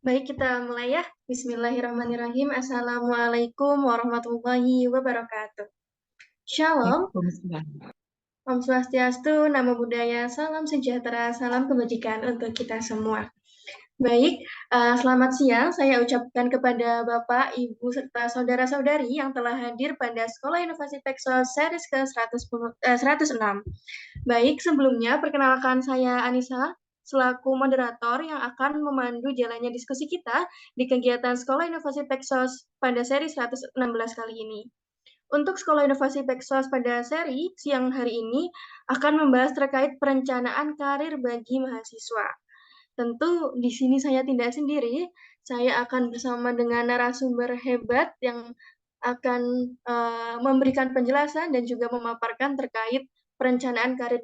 Baik, kita mulai ya. Bismillahirrahmanirrahim. Assalamualaikum warahmatullahi wabarakatuh. Shalom, Waalaikumsalam. Om Swastiastu, Namo Buddhaya, Salam Sejahtera, Salam Kebajikan untuk kita semua. Baik, selamat siang saya ucapkan kepada Bapak, Ibu, serta saudara-saudari yang telah hadir pada Sekolah Inovasi Texas Series ke-106. Baik, sebelumnya perkenalkan saya Anissa, selaku moderator yang akan memandu jalannya diskusi kita di kegiatan Sekolah Inovasi Texas pada seri 116 kali ini. Untuk Sekolah Inovasi Texas pada seri siang hari ini akan membahas terkait perencanaan karir bagi mahasiswa. Tentu di sini saya tidak sendiri, saya akan bersama dengan narasumber hebat yang akan memberikan penjelasan dan juga memaparkan terkait perencanaan karir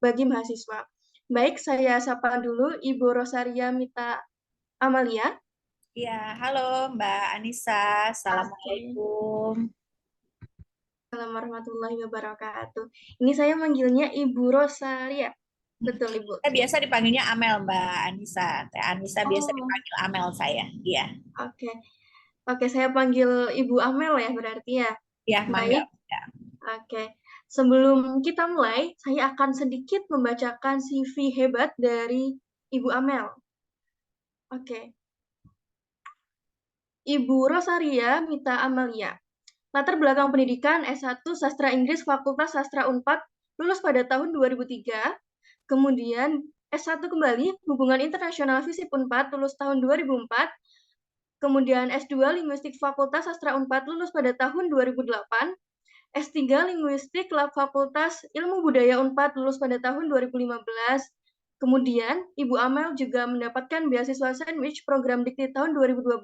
bagi mahasiswa. Baik, saya sapa dulu Ibu Rosaria Mita Amalia. Ya, halo Mbak Anissa. Oke. Assalamualaikum. Assalamualaikum warahmatullahi wabarakatuh. Ini saya manggilnya Ibu Rosaria. Betul, Ibu. Saya biasa dipanggilnya Amel Mbak Anissa. Teh Anissa biasa Oh, dipanggil Amel saya. Iya, oke. Oke, saya panggil Ibu Amel ya berarti ya. ya mangga. Baik, oke. Sebelum kita mulai, saya akan sedikit membacakan CV hebat dari Ibu Amel. Oke. Ibu Rosaria Mita Amalia. Latar belakang pendidikan S1 Sastra Inggris Fakultas Sastra Unpad, lulus pada tahun 2003. Kemudian S1 kembali Hubungan Internasional Visip Unpad, lulus tahun 2004. Kemudian S2 Linguistik Fakultas Sastra Unpad, lulus pada tahun 2008. S3 Linguistik Lab Fakultas Ilmu Budaya Unpad, lulus pada tahun 2015. Kemudian, Ibu Amel juga mendapatkan beasiswa sandwich program dikti tahun 2012,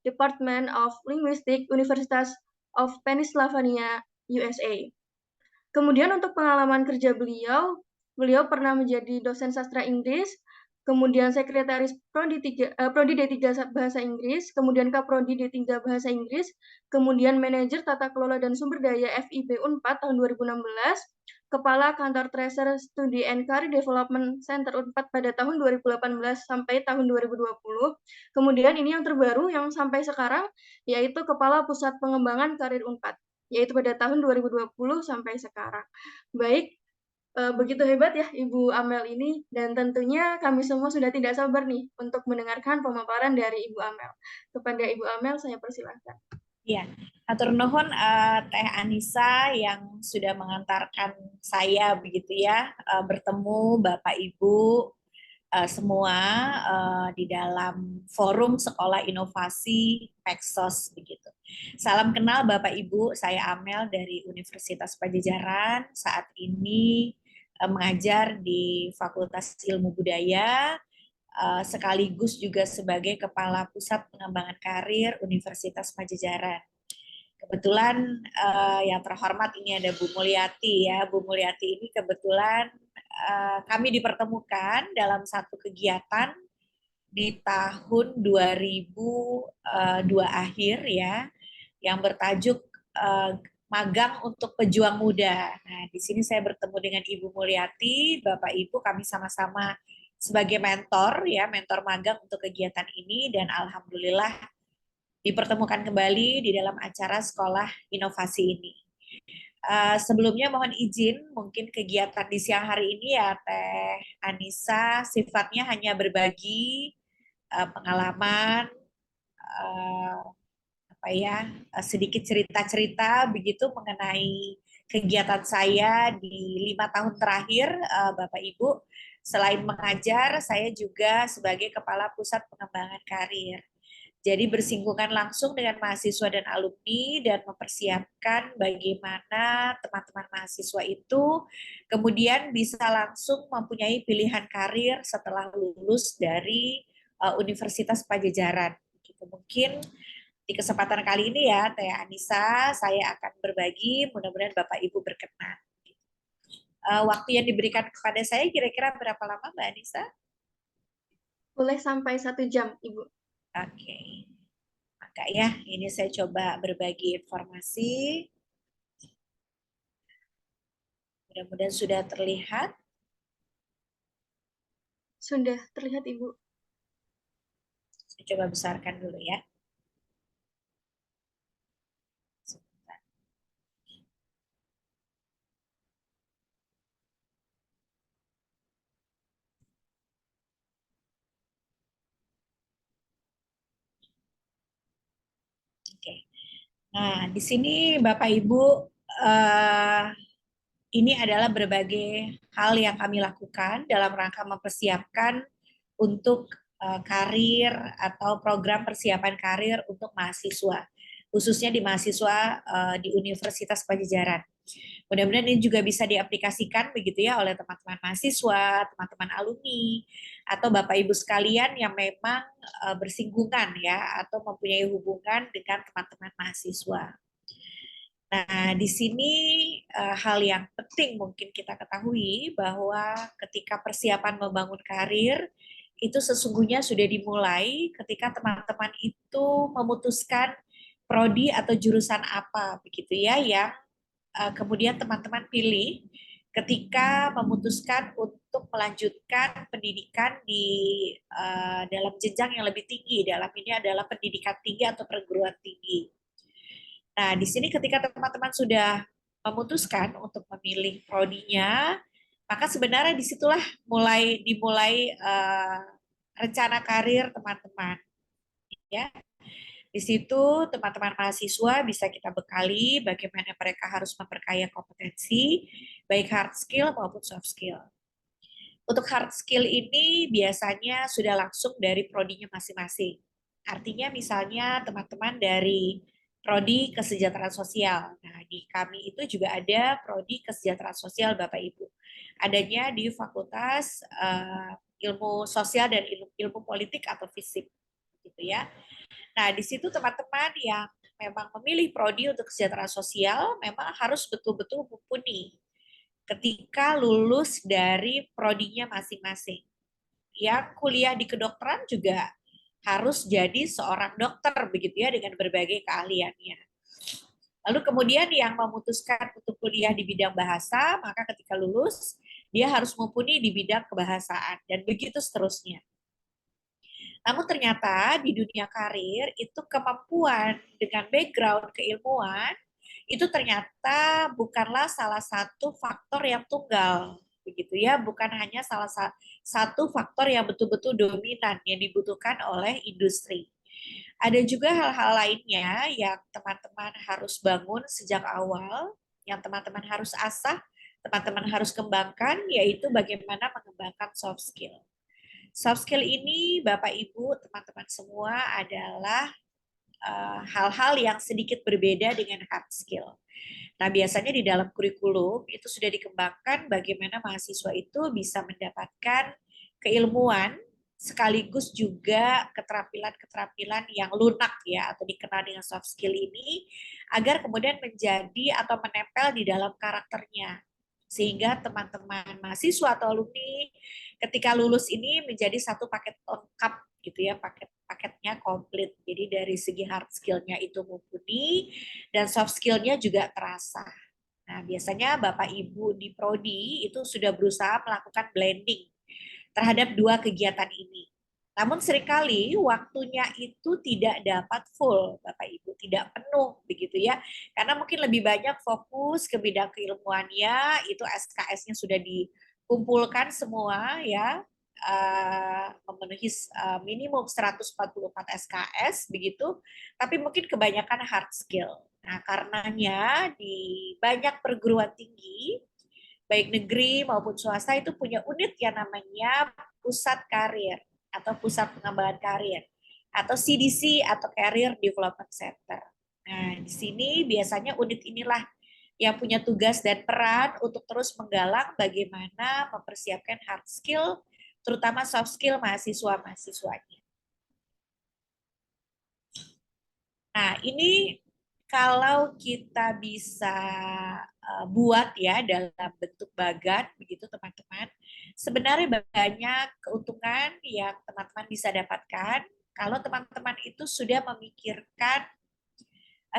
Department of Linguistics, Universitas of Pennsylvania, USA. Kemudian untuk pengalaman kerja beliau, beliau pernah menjadi dosen sastra Inggris, kemudian sekretaris Prodi D3 Bahasa Inggris, kemudian Kaprodi D3 Bahasa Inggris, kemudian manajer tata kelola dan sumber daya FIB Unpad tahun 2016, kepala kantor Tracer Studi and Career Development Center Unpad pada tahun 2018 sampai tahun 2020. Kemudian ini yang terbaru yang sampai sekarang, yaitu kepala pusat pengembangan karir Unpad, yaitu pada tahun 2020 sampai sekarang. Baik, begitu hebat ya Ibu Amel ini, dan tentunya kami semua sudah tidak sabar nih untuk mendengarkan pemaparan dari Ibu Amel. Kepada Ibu Amel, saya persilahkan. Iya, atur nuhun Teh Anissa yang sudah mengantarkan saya begitu ya bertemu Bapak Ibu semua di dalam forum Sekolah Inovasi Peksos begitu. Salam kenal Bapak Ibu, saya Amel dari Universitas Pajajaran. Saat ini mengajar di Fakultas Ilmu Budaya sekaligus juga sebagai Kepala Pusat Pengembangan Karir Universitas Pajajaran. Kebetulan yang terhormat ini ada Bu Mulyati ya. Bu Mulyati ini kebetulan kami dipertemukan dalam satu kegiatan di tahun 2002 akhir ya, yang bertajuk magang untuk pejuang muda. Nah, di sini saya bertemu dengan Ibu Mulyati, Bapak Ibu kami sama-sama sebagai mentor ya, mentor magang untuk kegiatan ini dan alhamdulillah dipertemukan kembali di dalam acara sekolah inovasi ini. Sebelumnya mohon izin, mungkin kegiatan di siang hari ini ya Teh Anissa sifatnya hanya berbagi pengalaman, uh, apa ya, sedikit cerita-cerita begitu mengenai kegiatan saya di 5 tahun terakhir, Bapak Ibu. Selain mengajar, saya juga sebagai Kepala Pusat Pengembangan Karir. Jadi bersinggungan langsung dengan mahasiswa dan alumni dan mempersiapkan bagaimana teman-teman mahasiswa itu kemudian bisa langsung mempunyai pilihan karir setelah lulus dari Universitas Pajajaran. Gitu. Mungkin di kesempatan kali ini ya, Teh Anissa, saya akan berbagi, mudah-mudahan Bapak Ibu berkenan. Waktu yang diberikan kepada saya kira-kira berapa lama Mbak Anissa? Boleh sampai 1 jam, Ibu. Oke. Maka ya, ini saya coba berbagi informasi. Mudah-mudahan sudah terlihat. Sudah terlihat, Ibu. Coba besarkan dulu ya. Oke. Nah, di sini Bapak Ibu, eh, ini adalah berbagai hal yang kami lakukan dalam rangka mempersiapkan untuk karir atau program persiapan karir untuk mahasiswa, khususnya di mahasiswa di Universitas Pajajaran. Mudah-mudahan ini juga bisa diaplikasikan begitu ya oleh teman-teman mahasiswa, teman-teman alumni, atau Bapak Ibu sekalian yang memang bersinggungan ya atau mempunyai hubungan dengan teman-teman mahasiswa. Nah, di sini hal yang penting mungkin kita ketahui bahwa ketika persiapan membangun karir itu sesungguhnya sudah dimulai ketika teman-teman itu memutuskan prodi atau jurusan apa begitu ya yang kemudian teman-teman pilih ketika memutuskan untuk melanjutkan pendidikan di dalam jenjang yang lebih tinggi. Dalam ini adalah pendidikan tinggi atau perguruan tinggi. Nah, di sini ketika teman-teman sudah memutuskan untuk memilih prodinya, maka sebenarnya disitulah dimulai rencana karir teman-teman. Ya, di situ teman-teman mahasiswa bisa kita bekali bagaimana mereka harus memperkaya kompetensi, baik hard skill maupun soft skill. Untuk hard skill ini biasanya sudah langsung dari prodinya masing-masing. Artinya misalnya teman-teman dari prodi kesejahteraan sosial. Nah, di kami itu juga ada prodi kesejahteraan sosial Bapak Ibu. Adanya di Fakultas Ilmu Sosial dan Ilmu Politik atau FISIP gitu ya. Nah, di situ teman-teman yang memang memilih prodi untuk kesejahteraan sosial memang harus betul-betul mumpuni ketika lulus dari prodinya masing-masing. Yang kuliah di kedokteran juga harus jadi seorang dokter begitu ya dengan berbagai keahliannya. Lalu kemudian yang memutuskan untuk kuliah di bidang bahasa, maka ketika lulus dia harus mumpuni di bidang kebahasaan dan begitu seterusnya. Namun ternyata di dunia karir itu kemampuan dengan background keilmuan itu ternyata bukanlah salah satu faktor yang tunggal, begitu ya, bukan hanya salah satu faktor yang betul-betul dominan yang dibutuhkan oleh industri. Ada juga hal-hal lainnya yang teman-teman harus bangun sejak awal, yang teman-teman harus asah, teman-teman harus kembangkan, yaitu bagaimana mengembangkan soft skill. Soft skill ini, Bapak Ibu, teman-teman semua adalah hal-hal yang sedikit berbeda dengan hard skill. Nah, biasanya di dalam kurikulum itu sudah dikembangkan bagaimana mahasiswa itu bisa mendapatkan keilmuan sekaligus juga keterampilan-keterampilan yang lunak ya atau dikenal dengan soft skill ini agar kemudian menjadi atau menempel di dalam karakternya sehingga teman-teman mahasiswa atau alumni ketika lulus ini menjadi satu paket lengkap gitu ya, paketnya komplit. Jadi dari segi hard skill-nya itu mumpuni dan soft skill-nya juga terasa. Nah, biasanya Bapak Ibu di prodi itu sudah berusaha melakukan blending terhadap dua kegiatan ini. Namun seringkali waktunya itu tidak dapat full, Bapak Ibu, tidak penuh begitu ya. Karena mungkin lebih banyak fokus ke bidang keilmuannya, itu SKS-nya sudah dikumpulkan semua ya, memenuhi minimum 144 SKS begitu, tapi mungkin kebanyakan hard skill. Nah, karenanya di banyak perguruan tinggi baik negeri maupun swasta itu punya unit yang namanya pusat karir atau pusat pengembangan karir atau CDC atau Career Development Center. Nah, di sini biasanya unit inilah yang punya tugas dan peran untuk terus menggalang bagaimana mempersiapkan hard skill, terutama soft skill mahasiswa-mahasiswanya. Nah, ini kalau kita bisa buat ya dalam bentuk bagan begitu teman-teman. Sebenarnya banyak keuntungan yang teman-teman bisa dapatkan kalau teman-teman itu sudah memikirkan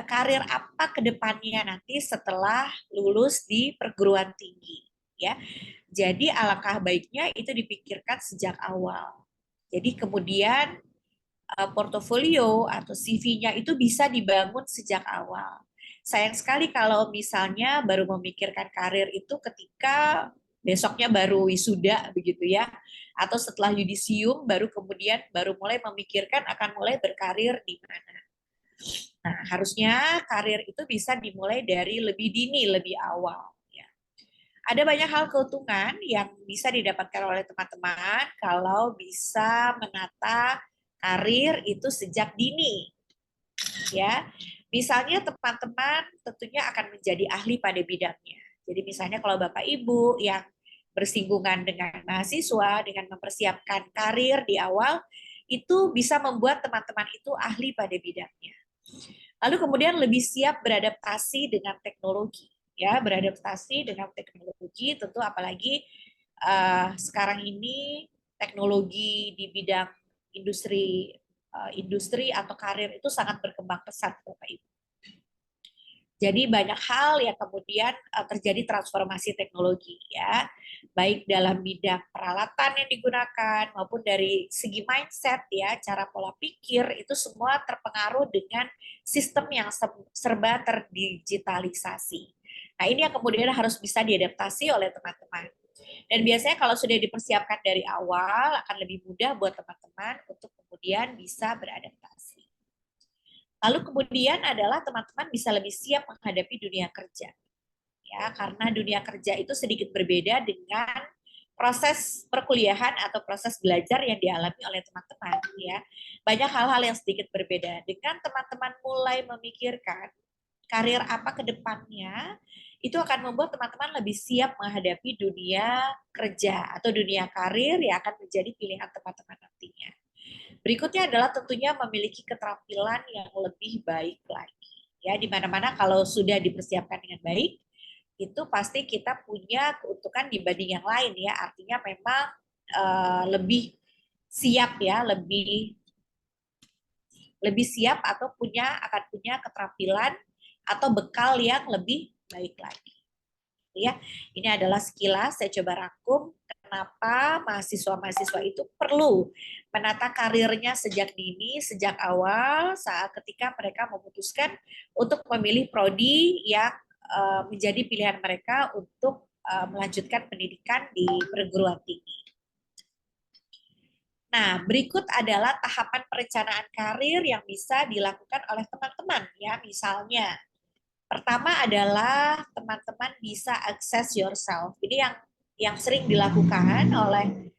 karir apa ke depannya nanti setelah lulus di perguruan tinggi ya. Jadi alangkah baiknya itu dipikirkan sejak awal. Jadi kemudian portofolio atau CV-nya itu bisa dibangun sejak awal. Sayang sekali kalau misalnya baru memikirkan karir itu ketika besoknya baru wisuda begitu ya, atau setelah yudisium baru mulai memikirkan akan mulai berkarir di mana. Nah, harusnya karir itu bisa dimulai dari lebih dini, lebih awal. Ya. Ada banyak hal keuntungan yang bisa didapatkan oleh teman-teman kalau bisa menata karir itu sejak dini. Ya, misalnya teman-teman tentunya akan menjadi ahli pada bidangnya. Jadi misalnya kalau Bapak Ibu yang bersinggungan dengan mahasiswa, dengan mempersiapkan karir di awal, itu bisa membuat teman-teman itu ahli pada bidangnya. Lalu kemudian lebih siap beradaptasi dengan teknologi, ya beradaptasi dengan teknologi tentu apalagi sekarang ini teknologi di bidang industri atau karir itu sangat berkembang pesat, Bapak Ibu. Jadi banyak hal yang kemudian terjadi transformasi teknologi ya, baik dalam bidang peralatan yang digunakan maupun dari segi mindset ya, cara pola pikir itu semua terpengaruh dengan sistem yang serba terdigitalisasi. Nah, ini yang kemudian harus bisa diadaptasi oleh teman-teman. Dan biasanya kalau sudah dipersiapkan dari awal akan lebih mudah buat teman-teman untuk kemudian bisa beradaptasi. Lalu kemudian adalah teman-teman bisa lebih siap menghadapi dunia kerja. Ya, karena dunia kerja itu sedikit berbeda dengan proses perkuliahan atau proses belajar yang dialami oleh teman-teman ya. Banyak hal-hal yang sedikit berbeda. Dengan teman-teman mulai memikirkan karir apa ke depannya, itu akan membuat teman-teman lebih siap menghadapi dunia kerja atau dunia karir yang akan menjadi pilihan teman-teman nantinya. Berikutnya adalah tentunya memiliki keterampilan yang lebih baik lagi. Ya, di mana-mana kalau sudah dipersiapkan dengan baik, itu pasti kita punya keuntungan dibanding yang lain ya. Artinya memang lebih siap ya, lebih siap atau akan punya keterampilan atau bekal yang lebih baik lagi. Ya, ini adalah sekilas saya coba rangkum kenapa mahasiswa-mahasiswa itu perlu menata karirnya sejak dini, sejak awal saat ketika mereka memutuskan untuk memilih prodi yang menjadi pilihan mereka untuk melanjutkan pendidikan di perguruan tinggi. Nah, berikut adalah tahapan perencanaan karir yang bisa dilakukan oleh teman-teman ya. Misalnya, pertama adalah teman-teman bisa access yourself. Jadi yang sering dilakukan oleh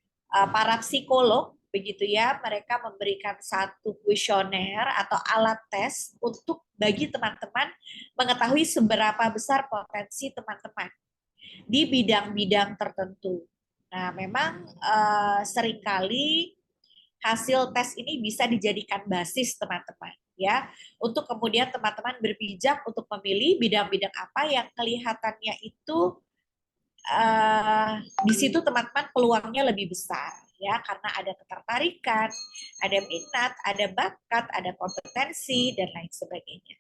para psikolog begitu ya, mereka memberikan satu kuesioner atau alat tes untuk bagi teman-teman mengetahui seberapa besar potensi teman-teman di bidang-bidang tertentu. Nah, memang seringkali hasil tes ini bisa dijadikan basis teman-teman ya untuk kemudian teman-teman berpijak untuk memilih bidang-bidang apa yang kelihatannya itu di situ teman-teman peluangnya lebih besar ya karena ada ketertarikan, ada minat, ada bakat, ada kompetensi dan lain sebagainya.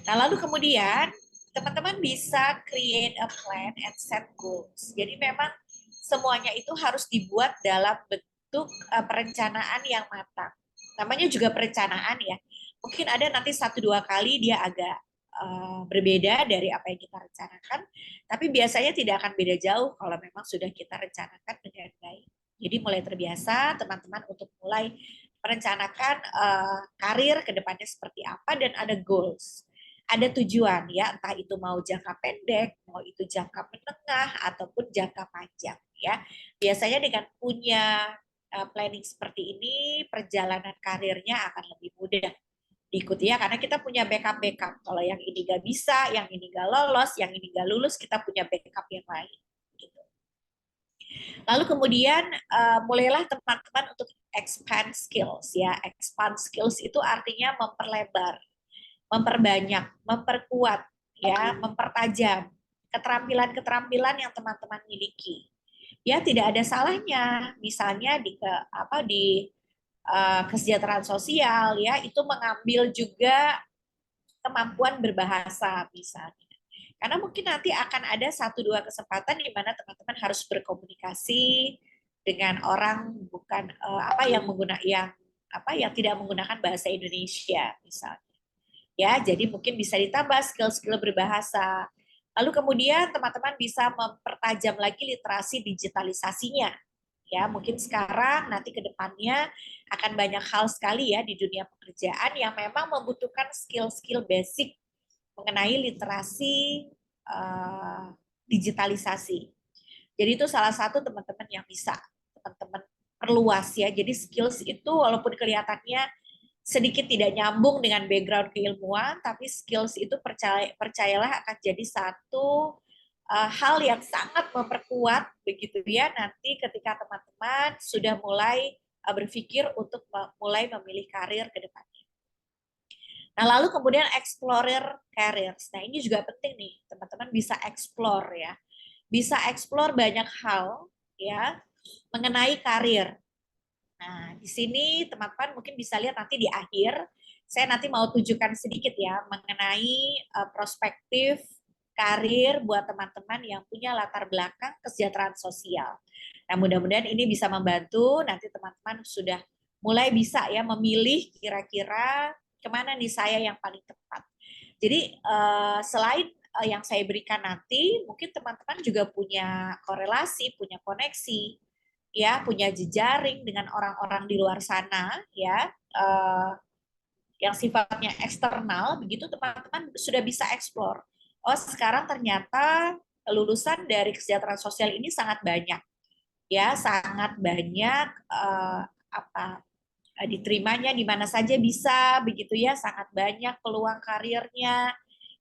Nah, lalu kemudian teman-teman bisa create a plan and set goals. Jadi memang semuanya itu harus dibuat dalam bentuk perencanaan yang matang. Namanya juga perencanaan ya. Mungkin ada nanti 1-2 kali dia agak berbeda dari apa yang kita rencanakan, tapi biasanya tidak akan beda jauh kalau memang sudah kita rencanakan dengan baik. Jadi mulai terbiasa teman-teman untuk mulai merencanakan karir ke depannya seperti apa dan ada goals. Ada tujuan ya, entah itu mau jangka pendek, mau itu jangka menengah ataupun jangka panjang ya. Biasanya dengan punya planning seperti ini, perjalanan karirnya akan lebih mudah diikuti ya, karena kita punya backup. Kalau yang ini nggak bisa, yang ini nggak lolos, yang ini nggak lulus, kita punya backup yang lain. Gitu. Lalu kemudian mulailah teman-teman untuk expand skills ya. Expand skills itu artinya memperlebar, memperbanyak, memperkuat, ya, mempertajam keterampilan-keterampilan yang teman-teman miliki. Ya, tidak ada salahnya, misalnya di kesejahteraan sosial, ya, itu mengambil juga kemampuan berbahasa misalnya. Karena mungkin nanti akan ada 1-2 kesempatan di mana teman-teman harus berkomunikasi dengan orang bukan yang yang tidak menggunakan bahasa Indonesia misalnya. Ya, jadi mungkin bisa ditambah skill-skill berbahasa. Lalu kemudian teman-teman bisa mempertajam lagi literasi digitalisasinya. Ya, mungkin sekarang nanti ke depannya akan banyak hal sekali ya di dunia pekerjaan yang memang membutuhkan skill-skill basic mengenai literasi digitalisasi. Jadi itu salah satu teman-teman yang bisa teman-teman perluas ya. Jadi skills itu walaupun kelihatannya sedikit tidak nyambung dengan background keilmuan, tapi skills itu percayalah akan jadi satu hal yang sangat memperkuat begitu ya nanti ketika teman-teman sudah mulai berpikir untuk mulai memilih karir ke depannya. Nah, lalu kemudian explorer careers. Nah, ini juga penting nih, teman-teman bisa explore ya. Bisa explore banyak hal ya mengenai karir. Nah, di sini teman-teman mungkin bisa lihat nanti di akhir, saya nanti mau tunjukkan sedikit ya mengenai perspektif karir buat teman-teman yang punya latar belakang kesejahteraan sosial. Nah, mudah-mudahan ini bisa membantu nanti teman-teman sudah mulai bisa ya memilih kira-kira kemana nih saya yang paling tepat. Jadi selain yang saya berikan nanti, mungkin teman-teman juga punya korelasi, punya koneksi, ya punya jejaring dengan orang-orang di luar sana ya yang sifatnya eksternal begitu teman-teman sudah bisa eksplor. Oh sekarang ternyata lulusan dari kesejahteraan sosial ini sangat banyak ya sangat banyak diterimanya di mana saja bisa begitu ya sangat banyak peluang karirnya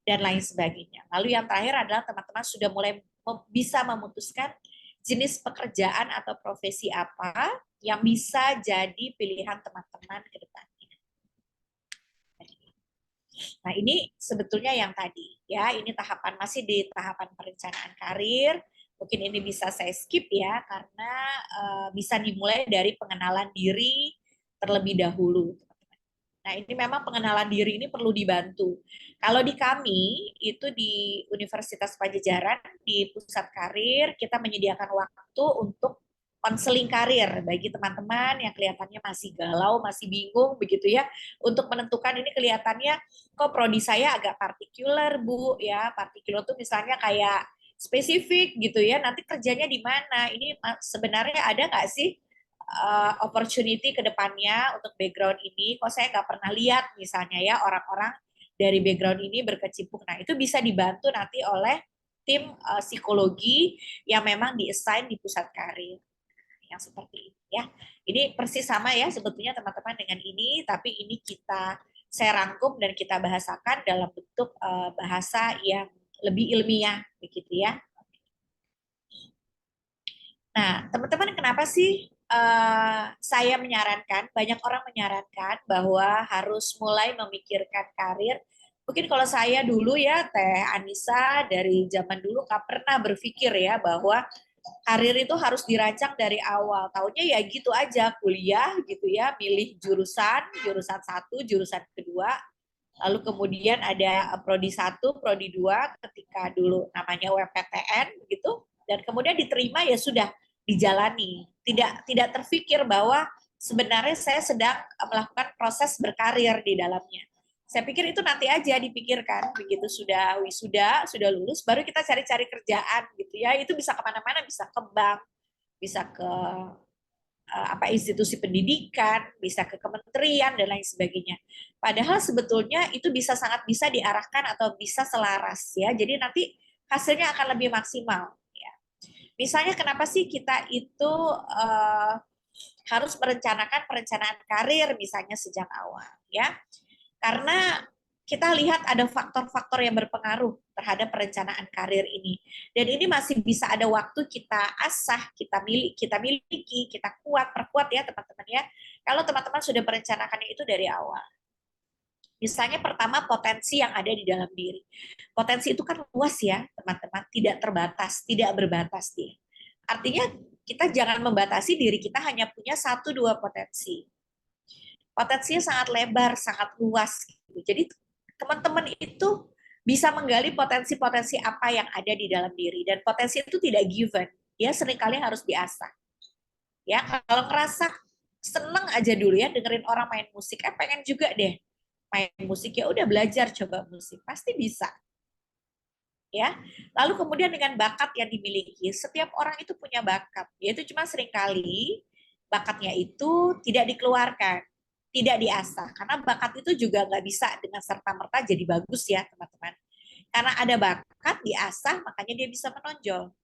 dan lain sebagainya. Lalu yang terakhir adalah teman-teman sudah mulai bisa memutuskan jenis pekerjaan atau profesi apa yang bisa jadi pilihan teman-teman ke depannya. Nah, ini sebetulnya yang tadi ya, ini tahapan masih di tahapan perencanaan karir. Mungkin ini bisa saya skip ya karena bisa dimulai dari pengenalan diri terlebih dahulu. Nah, ini memang pengenalan diri ini perlu dibantu. Kalau di kami, itu di Universitas Pajajaran, di Pusat Karir, kita menyediakan waktu untuk konseling karir bagi teman-teman yang kelihatannya masih galau, masih bingung, begitu ya, untuk menentukan ini kelihatannya, kok prodi saya agak partikular, Bu, ya, partikular itu misalnya kayak spesifik gitu ya, nanti kerjanya di mana, ini sebenarnya ada nggak sih opportunity ke depannya untuk background ini, kok saya nggak pernah lihat misalnya ya orang-orang dari background ini berkecimpung. Nah itu bisa dibantu nanti oleh tim psikologi yang memang di-assign di pusat karir yang seperti ini ya. Ini persis sama ya sebetulnya teman-teman dengan ini, tapi ini saya rangkum dan kita bahasakan dalam bentuk bahasa yang lebih ilmiah begitu ya. Nah, teman-teman kenapa sih saya menyarankan, banyak orang menyarankan bahwa harus mulai memikirkan karir. Mungkin kalau saya dulu ya, Teh Anissa dari zaman dulu nggak pernah berpikir ya bahwa karir itu harus dirancang dari awal. Taunya ya gitu aja, kuliah gitu ya, milih jurusan, jurusan satu, jurusan kedua, lalu kemudian ada prodi 1, prodi 2 ketika dulu namanya UPTN gitu, dan kemudian diterima ya sudah dijalani. Tidak terfikir bahwa sebenarnya saya sedang melakukan proses berkarir di dalamnya. Saya pikir itu nanti aja dipikirkan begitu sudah wisuda, sudah lulus, baru kita cari-cari kerjaan gitu ya. Itu bisa kemana-mana, bisa ke bank, bisa ke institusi pendidikan, bisa ke kementerian dan lain sebagainya. Padahal sebetulnya itu bisa sangat bisa diarahkan atau bisa selaras ya. Jadi nanti hasilnya akan lebih maksimal. Ya. Misalnya kenapa sih kita itu harus merencanakan perencanaan karir misalnya sejak awal ya? Karena kita lihat ada faktor-faktor yang berpengaruh terhadap perencanaan karir ini. Dan ini masih bisa ada waktu kita asah, kita miliki, kita perkuat ya teman-teman ya. Kalau teman-teman sudah merencanakannya itu dari awal. Misalnya pertama potensi yang ada di dalam diri. Potensi itu kan luas ya teman-teman, tidak terbatas, tidak berbatas dia. Artinya kita jangan membatasi diri kita hanya punya 1-2 potensi. Potensinya sangat lebar, sangat luas. Jadi teman-teman itu bisa menggali potensi-potensi apa yang ada di dalam diri, dan potensi itu tidak given, ya seringkali harus diasah. Ya, kalau ngerasa seneng aja dulu ya dengerin orang main musik, pengen juga deh main musik, ya udah belajar coba musik, pasti bisa ya. Lalu kemudian dengan bakat yang dimiliki, setiap orang itu punya bakat, yaitu cuma seringkali bakatnya itu tidak dikeluarkan, tidak diasah, karena bakat itu juga nggak bisa dengan serta-merta jadi bagus ya teman-teman. Karena ada bakat diasah, makanya dia bisa menonjol.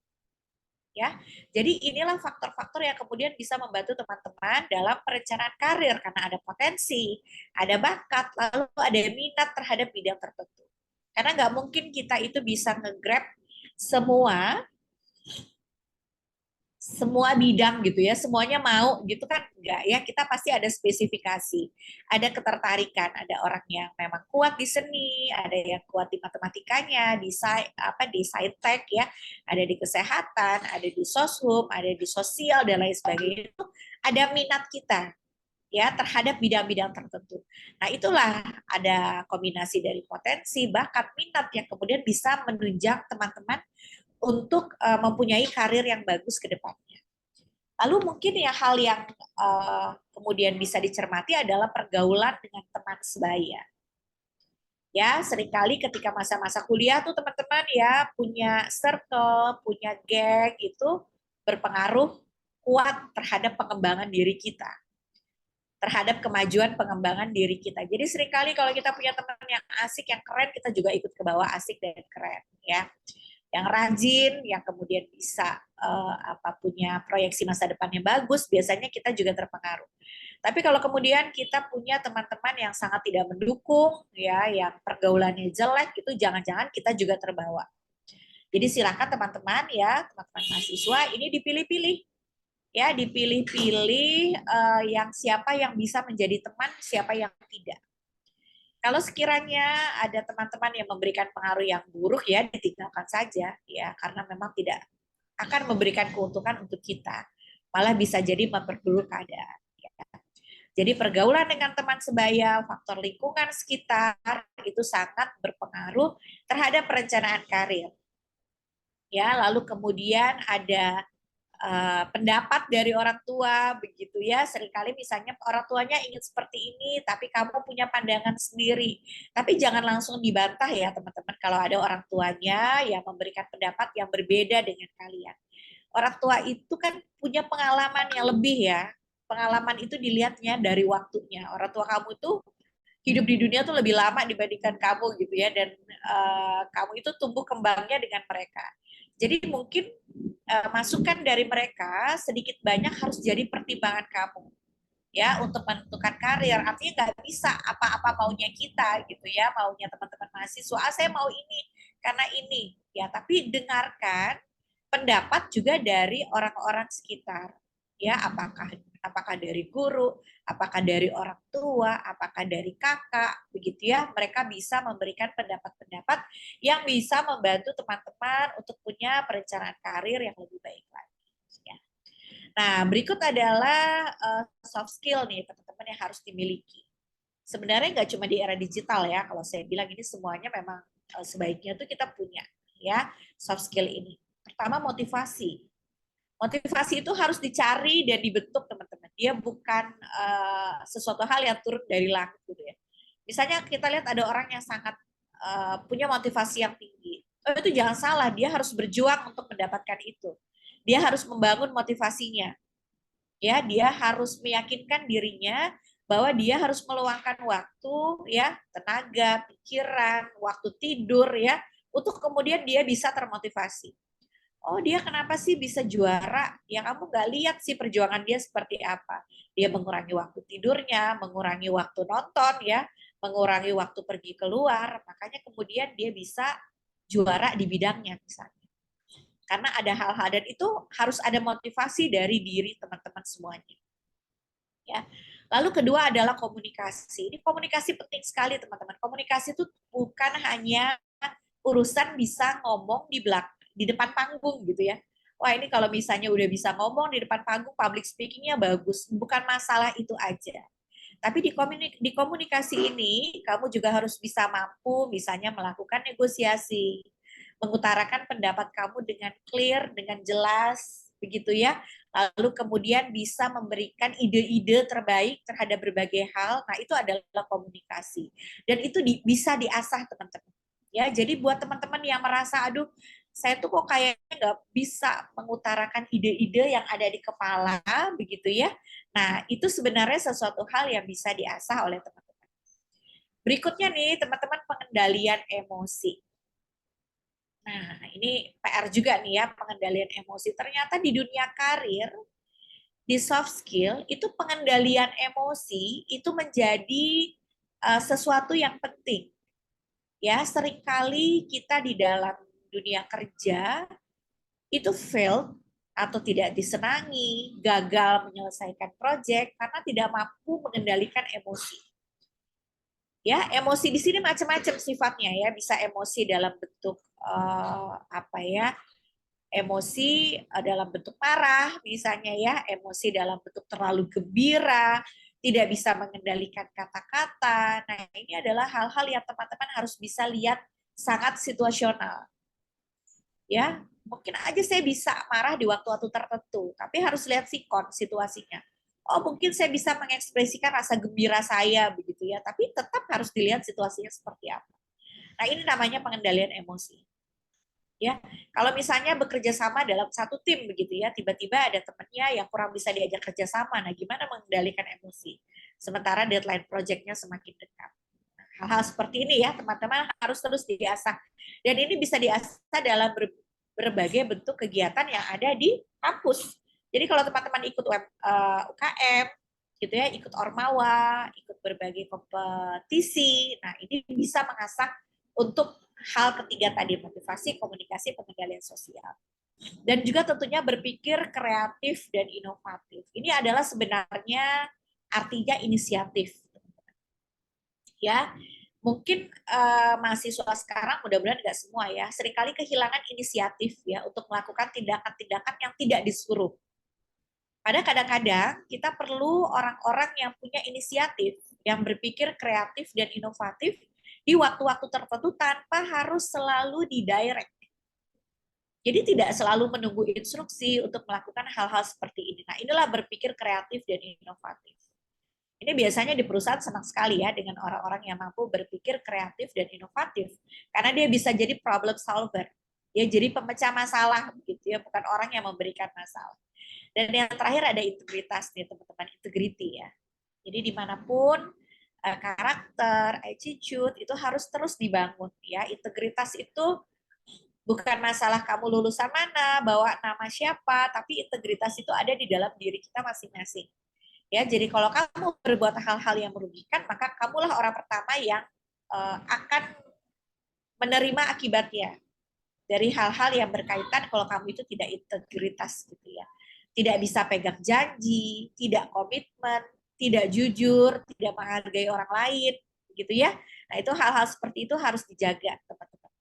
Ya, jadi inilah faktor-faktor yang kemudian bisa membantu teman-teman dalam perencanaan karir, karena ada potensi, ada bakat, lalu ada minat terhadap bidang tertentu. Karena nggak mungkin kita itu bisa nge-grab semua bidang gitu ya, semuanya mau gitu kan enggak ya, kita pasti ada spesifikasi, ada ketertarikan, ada orang yang memang kuat di seni, ada yang kuat di matematikanya, di saintek ya, ada di kesehatan, ada di soshum, ada di sosial dan lain sebagainya. Itu ada minat kita ya terhadap bidang-bidang tertentu. Nah, itulah ada kombinasi dari potensi, bakat, minat yang kemudian bisa menunjang teman-teman untuk mempunyai karir yang bagus ke depannya. Lalu mungkin ya hal yang kemudian bisa dicermati adalah pergaulan dengan teman sebaya. Ya, seringkali ketika masa-masa kuliah tuh teman-teman ya punya circle, punya geng itu berpengaruh kuat terhadap pengembangan diri kita, terhadap kemajuan pengembangan diri kita. Jadi seringkali kalau kita punya teman yang asik, yang keren, kita juga ikut ke bawah asik dan keren ya. Yang rajin, yang kemudian bisa punya proyeksi masa depan yang bagus, biasanya kita juga terpengaruh. Tapi kalau kemudian kita punya teman-teman yang sangat tidak mendukung, ya, yang pergaulannya jelek, itu jangan-jangan kita juga terbawa. Jadi silakan teman-teman ya, teman-teman mahasiswa ini dipilih-pilih, ya, dipilih-pilih yang siapa yang bisa menjadi teman, siapa yang tidak. Kalau sekiranya ada teman-teman yang memberikan pengaruh yang buruk ya ditinggalkan saja ya, karena memang tidak akan memberikan keuntungan untuk kita, malah bisa jadi memperburuk keadaan. Ya. Jadi pergaulan dengan teman sebaya, faktor lingkungan sekitar itu sangat berpengaruh terhadap perencanaan karir. Ya, lalu kemudian ada pendapat dari orang tua begitu ya, seringkali misalnya orang tuanya ingin seperti ini tapi kamu punya pandangan sendiri, tapi jangan langsung dibantah ya teman-teman kalau ada orang tuanya yang memberikan pendapat yang berbeda dengan kalian. Orang tua itu kan punya pengalaman yang lebih ya, pengalaman itu dilihatnya dari waktunya. Orang tua kamu tuh hidup di dunia tuh lebih lama dibandingkan kamu gitu ya, dan kamu itu tumbuh kembangnya dengan mereka. Jadi mungkin masukan dari mereka sedikit banyak harus jadi pertimbangan kamu ya untuk menentukan karir. Artinya nggak bisa apa-apa maunya kita gitu ya, maunya teman-teman mahasiswa, saya mau ini karena ini ya, tapi dengarkan pendapat juga dari orang-orang sekitar ya, apakah dari guru, apakah dari orang tua, apakah dari kakak, begitu ya. Mereka bisa memberikan pendapat-pendapat yang bisa membantu teman-teman untuk punya perencanaan karir yang lebih baik lagi. Ya. Nah, berikut adalah soft skill nih teman-teman yang harus dimiliki. Sebenarnya nggak cuma di era digital ya, kalau saya bilang ini semuanya memang sebaiknya tuh kita punya ya soft skill ini. Pertama, motivasi. Motivasi itu harus dicari dan dibentuk teman-teman. Dia bukan sesuatu hal yang turun dari langit gitu ya. Misalnya kita lihat ada orang yang sangat punya motivasi yang tinggi. Itu jangan salah, dia harus berjuang untuk mendapatkan itu. Dia harus membangun motivasinya. Ya, dia harus meyakinkan dirinya bahwa dia harus meluangkan waktu ya, tenaga, pikiran, waktu tidur ya, untuk kemudian dia bisa termotivasi. Oh, dia kenapa sih bisa juara? Ya kamu nggak lihat sih perjuangan dia seperti apa. Dia mengurangi waktu tidurnya, mengurangi waktu nonton ya, mengurangi waktu pergi keluar, makanya kemudian dia bisa juara di bidangnya misalnya. Karena ada hal-hal, dan itu harus ada motivasi dari diri teman-teman semuanya. Ya. Lalu kedua adalah komunikasi. Ini komunikasi penting sekali teman-teman. Komunikasi itu bukan hanya urusan bisa ngomong di depan panggung gitu ya. Wah, ini kalau misalnya udah bisa ngomong di depan panggung, public speaking-nya bagus. Bukan masalah itu aja. Tapi di komunikasi ini, kamu juga harus bisa mampu misalnya melakukan negosiasi, mengutarakan pendapat kamu dengan clear, dengan jelas, begitu ya. Lalu kemudian bisa memberikan ide-ide terbaik terhadap berbagai hal. Nah, itu adalah komunikasi. Dan itu bisa diasah teman-teman. Ya, jadi buat teman-teman yang merasa, aduh, saya tuh kok kayaknya nggak bisa mengutarakan ide-ide yang ada di kepala, begitu ya. Nah, itu sebenarnya sesuatu hal yang bisa diasah oleh teman-teman. Berikutnya nih, teman-teman, pengendalian emosi. Nah, ini PR juga nih ya, pengendalian emosi. Ternyata di dunia karir, di soft skill, itu pengendalian emosi itu menjadi sesuatu yang penting. Ya, seringkali kita di dalam dunia kerja itu failed atau tidak disenangi, gagal menyelesaikan proyek karena tidak mampu mengendalikan emosi. Ya, emosi di sini macam-macam sifatnya ya, bisa emosi dalam bentuk apa ya? Emosi dalam bentuk marah misalnya ya, emosi dalam bentuk terlalu gembira, tidak bisa mengendalikan kata-kata. Nah, ini adalah hal-hal yang teman-teman harus bisa lihat sangat situasional. Ya, mungkin aja saya bisa marah di waktu-waktu tertentu, tapi harus lihat sikon situasinya. Oh, mungkin saya bisa mengekspresikan rasa gembira saya begitu ya, tapi tetap harus dilihat situasinya seperti apa. Nah, ini namanya pengendalian emosi. Ya, kalau misalnya bekerja sama dalam satu tim begitu ya, tiba-tiba ada temannya yang kurang bisa diajak kerja sama. Nah, gimana mengendalikan emosi? Sementara deadline project-nya semakin dekat. Hal-hal seperti ini ya, teman-teman harus terus diasah. Dan ini bisa diasah dalam berbagai bentuk kegiatan yang ada di kampus. Jadi kalau teman-teman ikut UKM, gitu ya, ikut Ormawa, ikut berbagai kompetisi, nah ini bisa mengasah untuk hal ketiga tadi, motivasi, komunikasi, pengendalian sosial. Dan juga tentunya berpikir kreatif dan inovatif. Ini adalah sebenarnya artinya inisiatif. Ya, mungkin mahasiswa sekarang mudah-mudahan nggak semua ya, seringkali kehilangan inisiatif ya untuk melakukan tindakan-tindakan yang tidak disuruh. Pada kadang-kadang kita perlu orang-orang yang punya inisiatif, yang berpikir kreatif dan inovatif di waktu-waktu tertentu tanpa harus selalu didirect. Jadi tidak selalu menunggu instruksi untuk melakukan hal-hal seperti ini. Nah, inilah berpikir kreatif dan inovatif. Ini biasanya di perusahaan senang sekali ya dengan orang-orang yang mampu berpikir kreatif dan inovatif. Karena dia bisa jadi problem solver. Ya, jadi pemecah masalah begitu ya, bukan orang yang memberikan masalah. Dan yang terakhir ada integritas nih teman-teman, integrity ya. Jadi dimanapun karakter, attitude itu harus terus dibangun ya. Integritas itu bukan masalah kamu lulusan mana, bawa nama siapa, tapi integritas itu ada di dalam diri kita masing-masing. Ya, jadi kalau kamu berbuat hal-hal yang merugikan, maka kamulah orang pertama yang akan menerima akibatnya dari hal-hal yang berkaitan kalau kamu itu tidak integritas gitu ya. Tidak bisa pegang janji, tidak komitmen, tidak jujur, tidak menghargai orang lain, gitu ya. Nah, itu hal-hal seperti itu harus dijaga, teman-teman.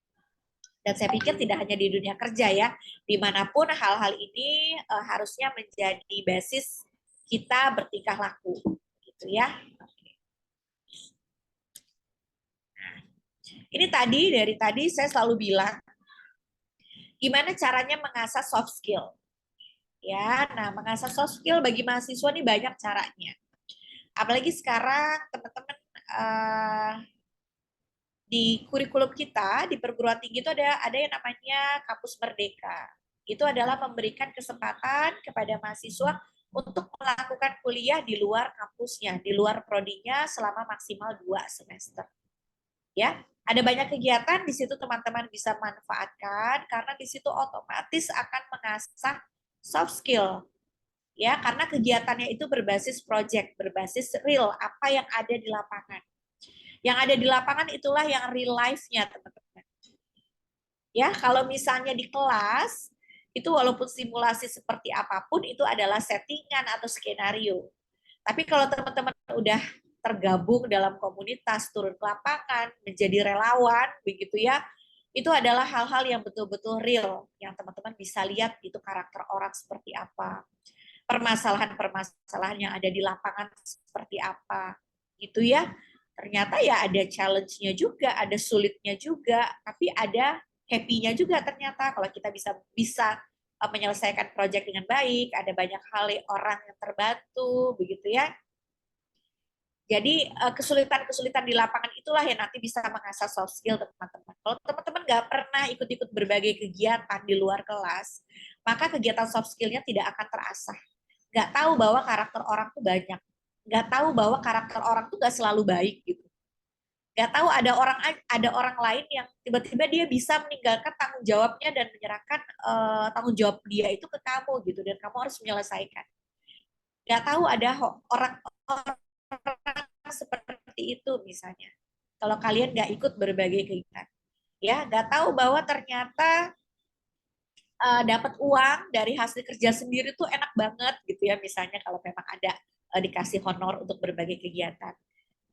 Dan saya pikir tidak hanya di dunia kerja ya, dimanapun hal-hal ini harusnya menjadi basis kita bertingkah laku, gitu ya. Nah, ini dari tadi saya selalu bilang, gimana caranya mengasah soft skill. Ya, nah mengasah soft skill bagi mahasiswa ini banyak caranya. Apalagi sekarang teman-teman di kurikulum kita di perguruan tinggi itu ada yang namanya kampus merdeka. Itu adalah memberikan kesempatan kepada mahasiswa untuk melakukan kuliah di luar kampusnya, di luar prodinya selama maksimal 2 semester. Ya, ada banyak kegiatan di situ teman-teman bisa manfaatkan karena di situ otomatis akan mengasah soft skill. Ya, karena kegiatannya itu berbasis project, berbasis real, apa yang ada di lapangan. Yang ada di lapangan itulah yang real life-nya, teman-teman. Ya, kalau misalnya di kelas, itu walaupun simulasi seperti apapun, itu adalah settingan atau skenario. Tapi kalau teman-teman udah tergabung dalam komunitas, turun ke lapangan, menjadi relawan, begitu ya, itu adalah hal-hal yang betul-betul real, yang teman-teman bisa lihat itu karakter orang seperti apa, permasalahan-permasalahan yang ada di lapangan seperti apa, gitu ya. Ternyata ya ada challenge-nya juga, ada sulitnya juga, tapi ada happy-nya juga ternyata kalau kita bisa menyelesaikan proyek dengan baik, ada banyak hal orang yang terbantu, begitu ya. Jadi kesulitan-kesulitan di lapangan itulah yang nanti bisa mengasah soft skill teman-teman. Kalau teman-teman nggak pernah ikut-ikut berbagai kegiatan di luar kelas, maka kegiatan soft skill-nya tidak akan terasah. Nggak tahu bahwa karakter orang tuh banyak. Nggak tahu bahwa karakter orang tuh nggak selalu baik gitu. Nggak tahu ada orang lain yang tiba-tiba dia bisa meninggalkan tanggung jawabnya dan menyerahkan tanggung jawab dia itu ke kamu gitu, dan kamu harus menyelesaikan. Nggak tahu ada orang-orang seperti itu misalnya. Kalau kalian nggak ikut berbagai kegiatan, ya nggak tahu bahwa ternyata dapat uang dari hasil kerja sendiri tuh enak banget gitu ya, misalnya kalau memang ada dikasih honor untuk berbagai kegiatan.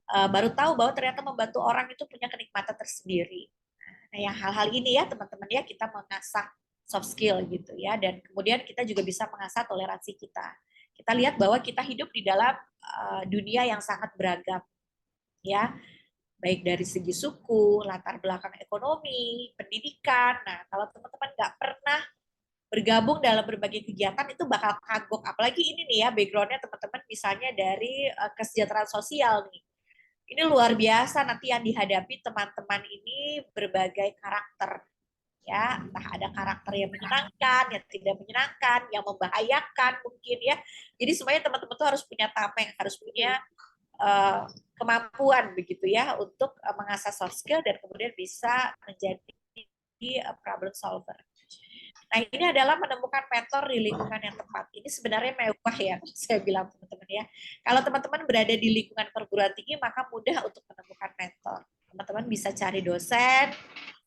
Baru tahu bahwa ternyata membantu orang itu punya kenikmatan tersendiri. Nah, yang hal-hal ini ya teman-teman ya, kita mengasah soft skill gitu ya, dan kemudian kita juga bisa mengasah toleransi kita. Kita lihat bahwa kita hidup di dalam dunia yang sangat beragam ya, baik dari segi suku, latar belakang ekonomi, pendidikan. Nah, kalau teman-teman nggak pernah bergabung dalam berbagai kegiatan itu bakal kagok. Apalagi ini nih ya, backgroundnya teman-teman misalnya dari kesejahteraan sosial nih. Ini luar biasa nanti yang dihadapi teman-teman ini berbagai karakter. Ya, entah ada karakter yang menyenangkan, yang tidak menyenangkan, yang membahayakan mungkin ya. Jadi semuanya teman-teman tuh harus punya tameng, harus punya kemampuan begitu ya untuk mengasah soft skill dan kemudian bisa menjadi problem solver. Nah, ini adalah menemukan mentor di lingkungan yang tepat. Ini sebenarnya mewah ya, saya bilang teman-teman ya. Kalau teman-teman berada di lingkungan perguruan tinggi, maka mudah untuk menemukan mentor. Teman-teman bisa cari dosen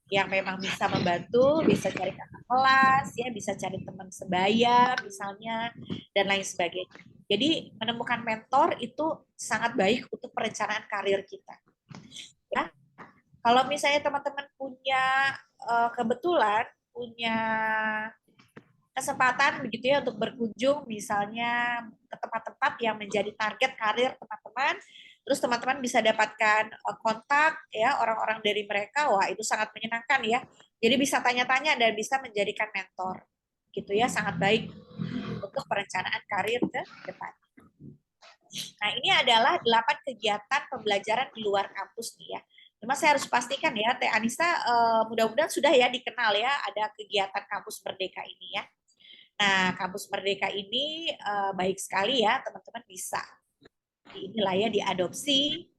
yang memang bisa membantu, bisa cari kakak kelas, ya, bisa cari teman sebaya misalnya, dan lain sebagainya. Jadi menemukan mentor itu sangat baik untuk perencanaan karir kita. Ya, kalau misalnya teman-teman punya kebetulan punya kesempatan begitu ya untuk berkunjung misalnya ke tempat-tempat yang menjadi target karir teman-teman, terus teman-teman bisa dapatkan kontak ya orang-orang dari mereka, wah itu sangat menyenangkan ya. Jadi bisa tanya-tanya dan bisa menjadikan mentor gitu ya, sangat baik untuk perencanaan karir ke depan. Nah, ini adalah 8 kegiatan pembelajaran di luar kampus nih ya. Cuma saya harus pastikan ya, Teh Anissa mudah-mudahan sudah ya dikenal ya ada kegiatan Kampus Merdeka ini ya. Nah, Kampus Merdeka ini baik sekali ya, teman-teman bisa inilah ya diadopsi,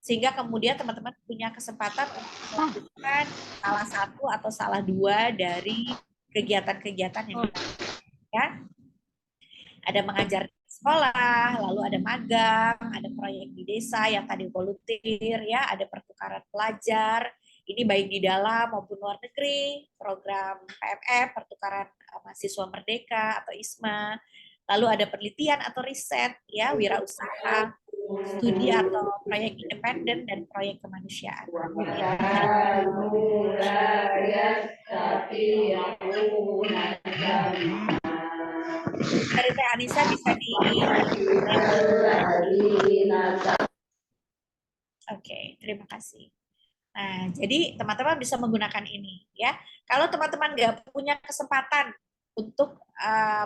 sehingga kemudian teman-teman punya kesempatan untuk melakukan salah satu atau salah dua dari kegiatan-kegiatan yang kita ya. Ada mengajar di sekolah, lalu ada magang, ada proyek di desa yang tadi volunteer ya, ada pertukaran pelajar, ini baik di dalam maupun luar negeri, program PMF, pertukaran mahasiswa merdeka atau ISMA, lalu ada penelitian atau riset, ya, wirausaha, studi atau proyek independen, dan proyek kemanusiaan. Dari Teh Anissa bisa di Oke, terima kasih. Nah, jadi teman-teman bisa menggunakan ini ya. Kalau teman-teman nggak punya kesempatan untuk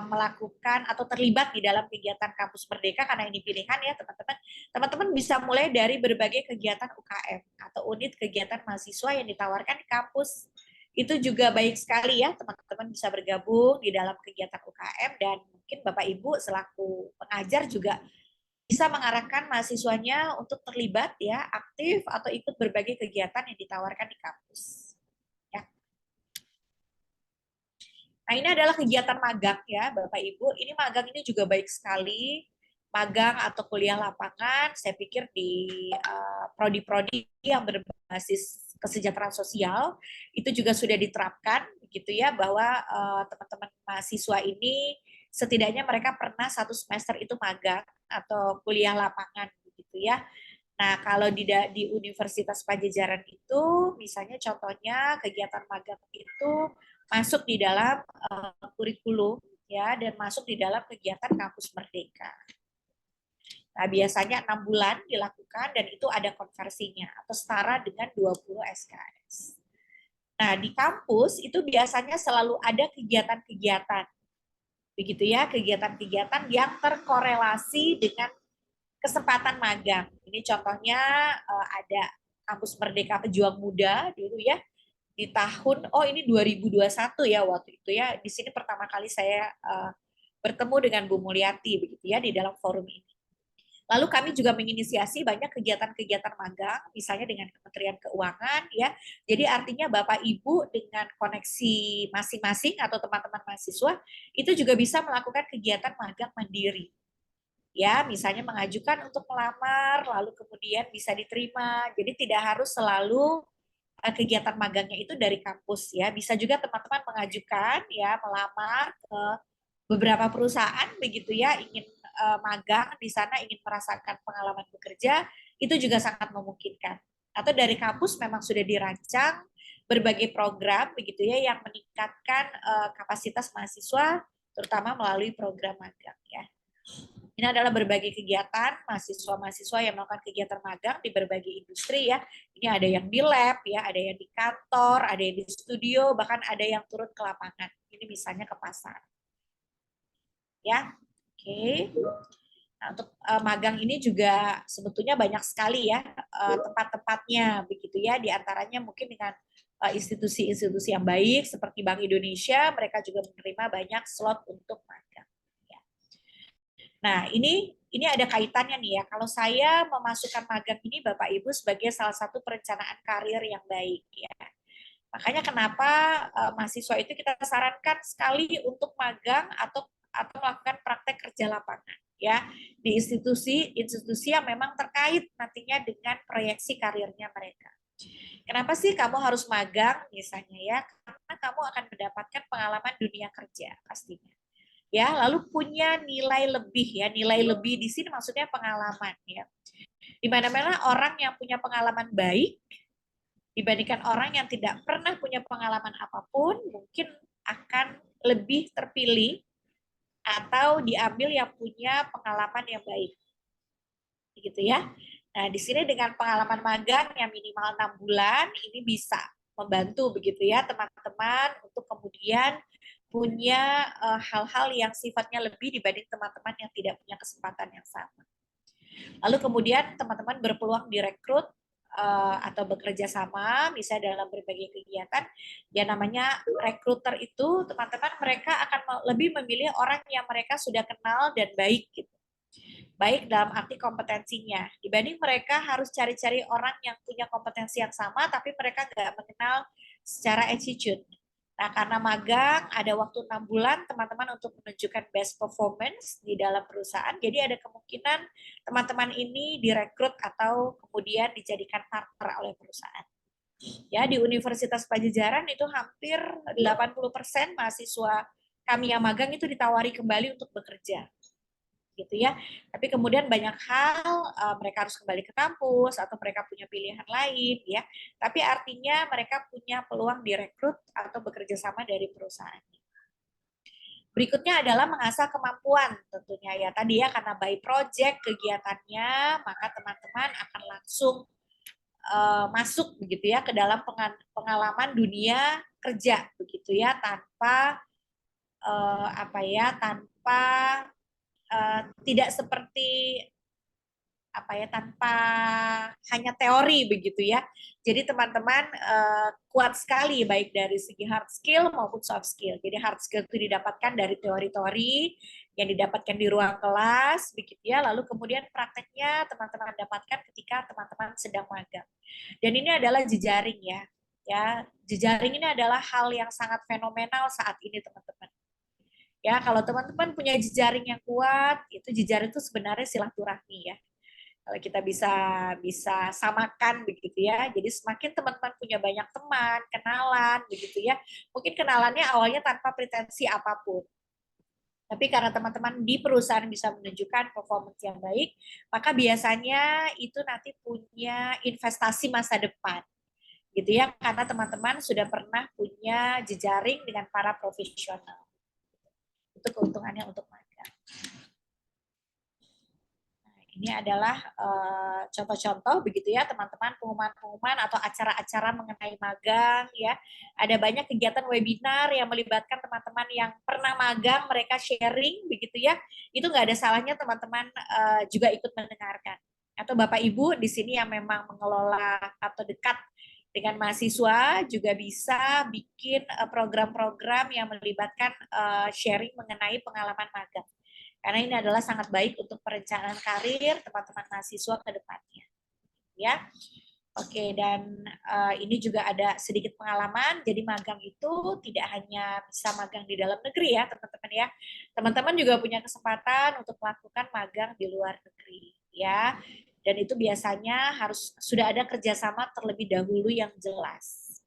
melakukan atau terlibat di dalam kegiatan Kampus Merdeka karena ini pilihan ya teman-teman. Teman-teman bisa mulai dari berbagai kegiatan UKM atau unit kegiatan mahasiswa yang ditawarkan di kampus. Itu juga baik sekali ya, teman-teman bisa bergabung di dalam kegiatan UKM, dan mungkin Bapak Ibu selaku pengajar juga bisa mengarahkan mahasiswanya untuk terlibat ya, aktif atau ikut berbagai kegiatan yang ditawarkan di kampus. Ya. Nah, ini adalah kegiatan magang ya, Bapak Ibu. Ini magang ini juga baik sekali. Magang atau kuliah lapangan, saya pikir di prodi-prodi yang berbasis kesejahteraan sosial itu juga sudah diterapkan begitu ya, bahwa teman-teman mahasiswa ini setidaknya mereka pernah 1 semester itu magang atau kuliah lapangan begitu ya. Nah, kalau di Universitas Pajajaran itu misalnya contohnya kegiatan magang itu masuk di dalam kurikulum ya, dan masuk di dalam kegiatan Kampus Merdeka. Nah, biasanya 6 bulan dilakukan dan itu ada konversinya atau setara dengan 20 SKS. Nah, di kampus itu biasanya selalu ada kegiatan-kegiatan begitu ya, kegiatan-kegiatan yang terkorelasi dengan kesempatan magang. Ini contohnya ada Kampus Merdeka Pejuang Muda dulu ya, di tahun, oh ini 2021 ya waktu itu ya, di sini pertama kali saya bertemu dengan Bu Mulyati begitu ya di dalam forum ini. Lalu kami juga menginisiasi banyak kegiatan-kegiatan magang, misalnya dengan Kementerian Keuangan ya. Jadi artinya Bapak Ibu dengan koneksi masing-masing atau teman-teman mahasiswa itu juga bisa melakukan kegiatan magang mandiri. Ya, misalnya mengajukan untuk melamar, lalu kemudian bisa diterima. Jadi tidak harus selalu kegiatan magangnya itu dari kampus ya. Bisa juga teman-teman mengajukan ya, melamar ke beberapa perusahaan begitu ya, ingin magang di sana, ingin merasakan pengalaman bekerja, itu juga sangat memungkinkan. Atau dari kampus memang sudah dirancang berbagai program begitu ya yang meningkatkan kapasitas mahasiswa terutama melalui program magang ya. Ini adalah berbagai kegiatan mahasiswa-mahasiswa yang melakukan kegiatan magang di berbagai industri ya. Ini ada yang di lab ya, ada yang di kantor, ada yang di studio, bahkan ada yang turun ke lapangan. Ini misalnya ke pasar. Ya, oke. Nah, untuk magang ini juga sebetulnya banyak sekali ya tempat-tempatnya begitu ya. Di antaranya mungkin dengan institusi-institusi yang baik seperti Bank Indonesia, mereka juga menerima banyak slot untuk magang. Nah, ini ada kaitannya nih ya. Kalau saya memasukkan magang ini Bapak Ibu sebagai salah satu perencanaan karir yang baik ya. Makanya kenapa mahasiswa itu kita sarankan sekali untuk magang atau melakukan praktek kerja lapangan ya di institusi yang memang terkait nantinya dengan proyeksi karirnya mereka. Kenapa sih kamu harus magang misalnya ya? Karena kamu akan mendapatkan pengalaman dunia kerja pastinya ya, lalu punya nilai lebih ya. Nilai lebih di sini maksudnya pengalaman ya. Di mana-mana orang yang punya pengalaman baik dibandingkan orang yang tidak pernah punya pengalaman apapun mungkin akan lebih terpilih atau diambil yang punya pengalaman yang baik. Begitu ya. Nah, di sini dengan pengalaman magang yang minimal 6 bulan ini bisa membantu begitu ya teman-teman untuk kemudian punya hal-hal yang sifatnya lebih dibanding teman-teman yang tidak punya kesempatan yang sama. Lalu kemudian teman-teman berpeluang direkrut atau bekerja sama, misalnya dalam berbagai kegiatan, ya namanya rekruter itu teman-teman mereka akan lebih memilih orang yang mereka sudah kenal dan baik gitu. Baik dalam arti kompetensinya, dibanding mereka harus cari-cari orang yang punya kompetensi yang sama, tapi mereka nggak mengenal secara attitude. Nah, karena magang ada waktu 6 bulan teman-teman untuk menunjukkan best performance di dalam perusahaan. Jadi ada kemungkinan teman-teman ini direkrut atau kemudian dijadikan partner oleh perusahaan. Ya, di Universitas Pajajaran itu hampir 80% mahasiswa kami yang magang itu ditawari kembali untuk bekerja. Gitu ya. Tapi kemudian banyak hal mereka harus kembali ke kampus atau mereka punya pilihan lain ya. Tapi artinya mereka punya peluang direkrut atau bekerja sama dari perusahaan. Berikutnya adalah mengasah kemampuan tentunya ya. Tadi ya karena by project kegiatannya, maka teman-teman akan langsung masuk begitu ya ke dalam pengalaman dunia kerja begitu ya tanpa tanpa tidak seperti tanpa hanya teori begitu ya. Jadi teman-teman kuat sekali baik dari segi hard skill maupun soft skill. Jadi hard skill itu didapatkan dari teori-teori yang didapatkan di ruang kelas begitu ya. Lalu kemudian prakteknya teman-teman dapatkan ketika teman-teman sedang magang. Dan ini adalah jejaring ya. Ya, jejaring ini adalah hal yang sangat fenomenal saat ini teman-teman. Ya, kalau teman-teman punya jejaring yang kuat, itu jejaring itu sebenarnya silaturahmi ya. Kalau kita bisa samakan begitu ya. Jadi semakin teman-teman punya banyak teman, kenalan begitu ya. Mungkin kenalannya awalnya tanpa pretensi apapun. Tapi karena teman-teman di perusahaan bisa menunjukkan performance yang baik, maka biasanya itu nanti punya investasi masa depan. Gitu ya, karena teman-teman sudah pernah punya jejaring dengan para profesional. Itu keuntungannya untuk magang. Ini adalah contoh-contoh begitu ya teman-teman, pengumuman-pengumuman atau acara-acara mengenai magang ya. Ada banyak kegiatan webinar yang melibatkan teman-teman yang pernah magang, mereka sharing begitu ya. Itu nggak ada salahnya teman-teman juga ikut mendengarkan. Atau Bapak Ibu di sini yang memang mengelola atau dekat dengan mahasiswa juga bisa bikin program-program yang melibatkan sharing mengenai pengalaman magang. Karena ini adalah sangat baik untuk perencanaan karir teman-teman mahasiswa ke depannya. Ya. Oke, dan ini juga ada sedikit pengalaman. Jadi magang itu tidak hanya bisa magang di dalam negeri ya, teman-teman ya. Teman-teman juga punya kesempatan untuk melakukan magang di luar negeri ya. Dan itu biasanya harus sudah ada kerjasama terlebih dahulu yang jelas.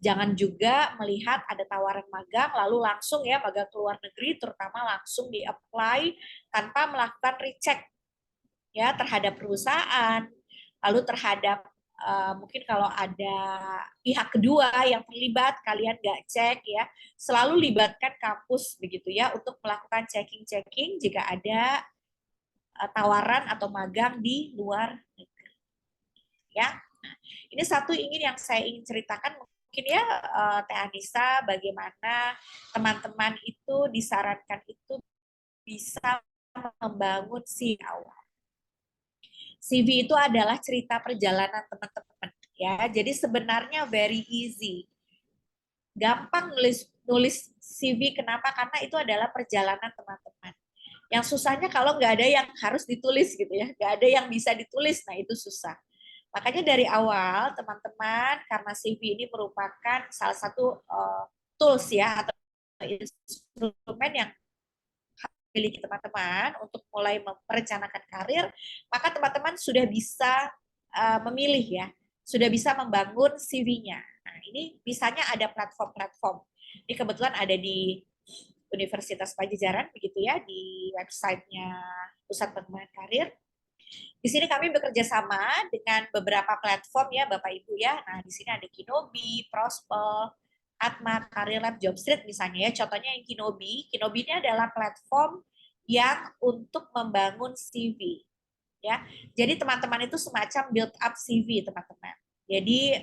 Jangan juga melihat ada tawaran magang lalu langsung ya magang ke luar negeri, terutama langsung di-apply tanpa melakukan recheck ya terhadap perusahaan, lalu terhadap mungkin kalau ada pihak kedua yang terlibat, kalian nggak cek ya, selalu libatkan kampus begitu ya untuk melakukan checking-checking jika ada tawaran atau magang di luar negeri. Ya, ini satu yang saya ingin ceritakan mungkin ya Teh Anissa, bagaimana teman-teman itu disarankan itu bisa membangun CV awal. CV itu adalah cerita perjalanan teman-teman ya. Jadi sebenarnya very easy. Gampang nulis CV, kenapa? Karena itu adalah perjalanan teman-teman. Yang susahnya kalau nggak ada yang harus ditulis gitu ya, nggak ada yang bisa ditulis, nah itu susah. Makanya dari awal teman-teman, karena CV ini merupakan salah satu tools ya atau instrumen yang miliki teman-teman untuk mulai merencanakan karir, maka teman-teman sudah bisa memilih ya, sudah bisa membangun CV-nya. Nah, ini misalnya ada platform-platform. Ini kebetulan ada di Universitas Pajajaran begitu ya, di websitenya Pusat Pengembangan Karir. Di sini kami bekerja sama dengan beberapa platform ya Bapak Ibu ya. Nah, di sini ada Kinobi, Prospel, Atma, Career Lab, Jobstreet misalnya ya. Contohnya yang Kinobi. Kinobi ini adalah platform yang untuk membangun CV ya. Jadi teman-teman itu semacam build up CV teman-teman. Jadi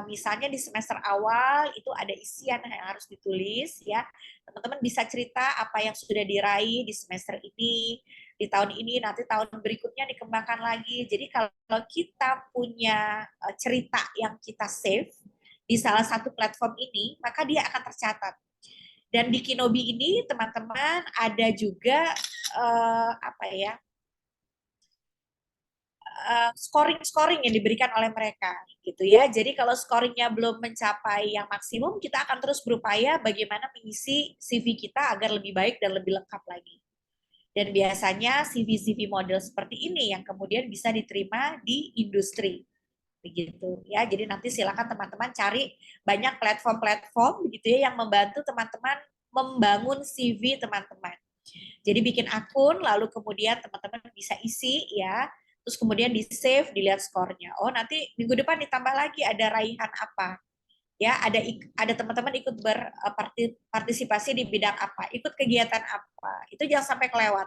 misalnya di semester awal itu ada isian yang harus ditulis ya. Teman-teman bisa cerita apa yang sudah diraih di semester ini, di tahun ini, nanti tahun berikutnya dikembangkan lagi. Jadi kalau kita punya cerita yang kita save di salah satu platform ini, maka dia akan tercatat. Dan di Kinobi ini teman-teman ada juga apa ya? Scoring yang diberikan oleh mereka gitu ya. Jadi kalau scoringnya belum mencapai yang maksimum, kita akan terus berupaya bagaimana mengisi CV kita agar lebih baik dan lebih lengkap lagi. Dan biasanya CV-CV model seperti ini yang kemudian bisa diterima di industri begitu ya. Jadi nanti silakan teman-teman cari banyak platform-platform begitu ya yang membantu teman-teman membangun CV teman-teman. Jadi bikin akun, lalu kemudian teman-teman bisa isi ya, terus kemudian di save, dilihat skornya. Oh nanti minggu depan ditambah lagi ada raihan apa, ya ada teman-teman ikut berpartisipasi di bidang apa, ikut kegiatan apa, itu jangan sampai kelewat.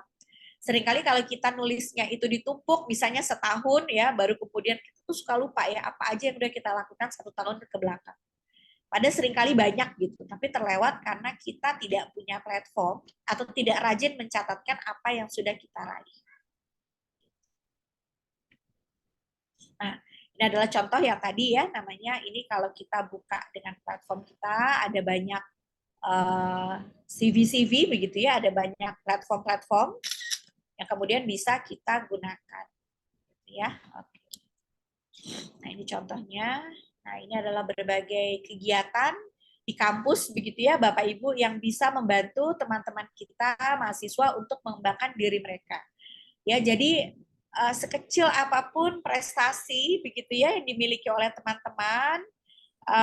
Seringkali kalau kita nulisnya itu ditumpuk, misalnya setahun ya, baru kemudian kita tuh suka lupa ya apa aja yang udah kita lakukan 1 tahun ke belakang. Padahal seringkali banyak gitu, tapi terlewat karena kita tidak punya platform atau tidak rajin mencatatkan apa yang sudah kita raih. Nah, ini adalah contoh yang tadi ya, namanya ini kalau kita buka dengan platform kita, ada banyak CV-CV begitu ya, ada banyak platform-platform yang kemudian bisa kita gunakan. Ya, oke. Nah, ini contohnya. Nah, ini adalah berbagai kegiatan di kampus begitu ya Bapak Ibu yang bisa membantu teman-teman kita mahasiswa untuk mengembangkan diri mereka. Ya, jadi sekecil apapun prestasi begitu ya yang dimiliki oleh teman-teman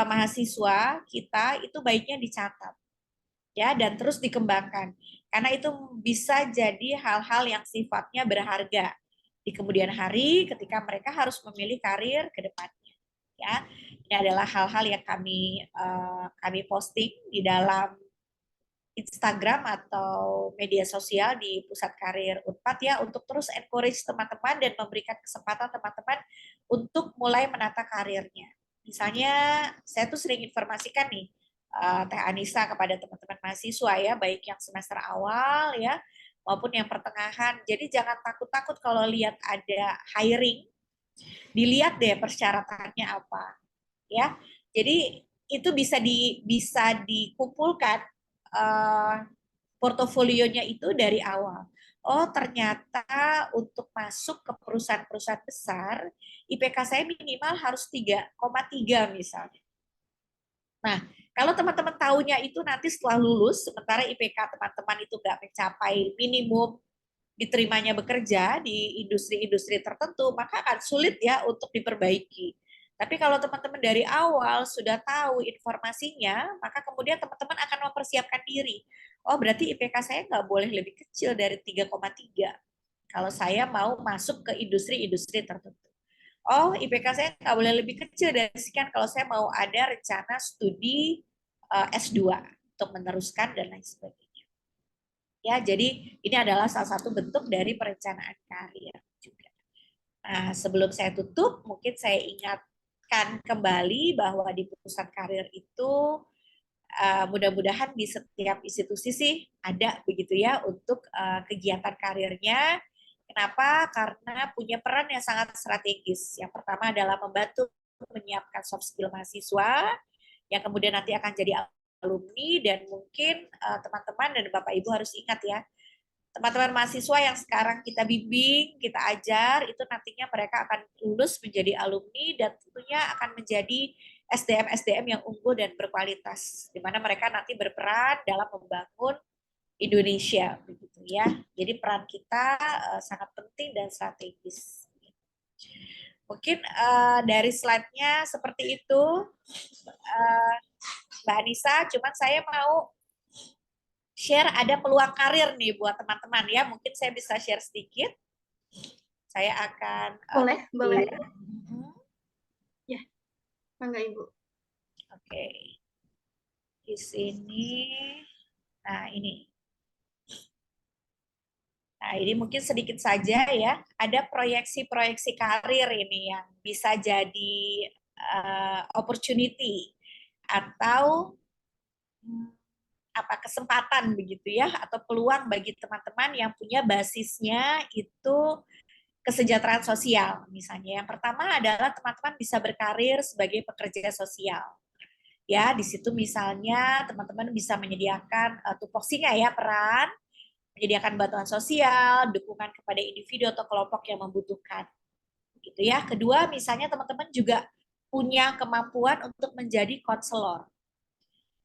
mahasiswa kita itu baiknya dicatat. Ya, dan terus dikembangkan. Karena itu bisa jadi hal-hal yang sifatnya berharga di kemudian hari ketika mereka harus memilih karir ke depannya. Ya, ini adalah hal-hal yang kami posting di dalam Instagram atau media sosial di Pusat Karir Unpad ya untuk terus encourage teman-teman dan memberikan kesempatan teman-teman untuk mulai menata karirnya. Misalnya saya tuh sering informasikan nih Teh Anissa kepada teman-teman mahasiswa ya, baik yang semester awal ya maupun yang pertengahan. Jadi jangan takut-takut kalau lihat ada hiring, dilihat deh persyaratannya apa ya. Jadi itu bisa dikumpulkan portofolionya itu dari awal. Oh, ternyata untuk masuk ke perusahaan-perusahaan besar, IPK saya minimal harus 3,3 misalnya. Nah, kalau teman-teman tahunya itu nanti setelah lulus, sementara IPK teman-teman itu nggak mencapai minimum diterimanya bekerja di industri-industri tertentu, maka akan sulit ya untuk diperbaiki. Tapi kalau teman-teman dari awal sudah tahu informasinya, maka kemudian teman-teman akan mempersiapkan diri. Oh, berarti IPK saya nggak boleh lebih kecil dari 3,3 kalau saya mau masuk ke industri-industri tertentu. Oh, IPK saya nggak boleh lebih kecil dari sekian kalau saya mau ada rencana studi S2 untuk meneruskan dan lain sebagainya. Ya, jadi ini adalah salah satu bentuk dari perencanaan karir juga. Nah, sebelum saya tutup, mungkin saya ingatkan kembali bahwa di pusat karir itu mudah-mudahan di setiap institusi sih ada begitu ya untuk kegiatan karirnya. Kenapa? Karena punya peran yang sangat strategis. Yang pertama adalah membantu menyiapkan soft skill mahasiswa, yang kemudian nanti akan jadi alumni, dan mungkin teman-teman dan Bapak Ibu harus ingat ya, teman-teman mahasiswa yang sekarang kita bimbing, kita ajar, itu nantinya mereka akan lulus menjadi alumni dan tentunya akan menjadi SDM-SDM yang unggul dan berkualitas, di mana mereka nanti berperan dalam membangun Indonesia, begitu ya. Jadi peran kita sangat penting dan strategis. Mungkin dari slide-nya seperti itu, Mbak Anissa. Cuman saya mau share ada peluang karir nih buat teman-teman ya. Mungkin saya bisa share sedikit. Saya akan Boleh, boleh. Ya, mangga Ibu. Oke. Di sini. Nah, ini. Nah, ini mungkin sedikit saja ya. Ada proyeksi-proyeksi karir ini yang bisa jadi opportunity atau apa kesempatan begitu ya, atau peluang bagi teman-teman yang punya basisnya itu kesejahteraan sosial. Misalnya yang pertama adalah teman-teman bisa berkarir sebagai pekerja sosial. Ya, di situ misalnya teman-teman bisa menyediakan tupoksinya ya, peran menyediakan bantuan sosial, dukungan kepada individu atau kelompok yang membutuhkan. Gitu ya. Kedua, misalnya teman-teman juga punya kemampuan untuk menjadi konselor.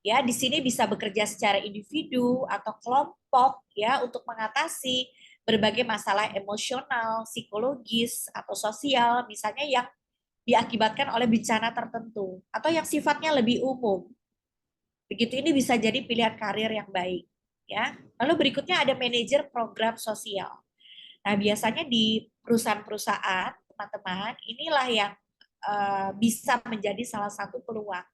Ya, di sini bisa bekerja secara individu atau kelompok ya untuk mengatasi berbagai masalah emosional, psikologis atau sosial misalnya yang diakibatkan oleh bencana tertentu atau yang sifatnya lebih umum. Begitu, ini bisa jadi pilihan karir yang baik ya. Lalu berikutnya ada manajer program sosial. Nah, biasanya di perusahaan-perusahaan, teman-teman, inilah yang bisa menjadi salah satu peluang.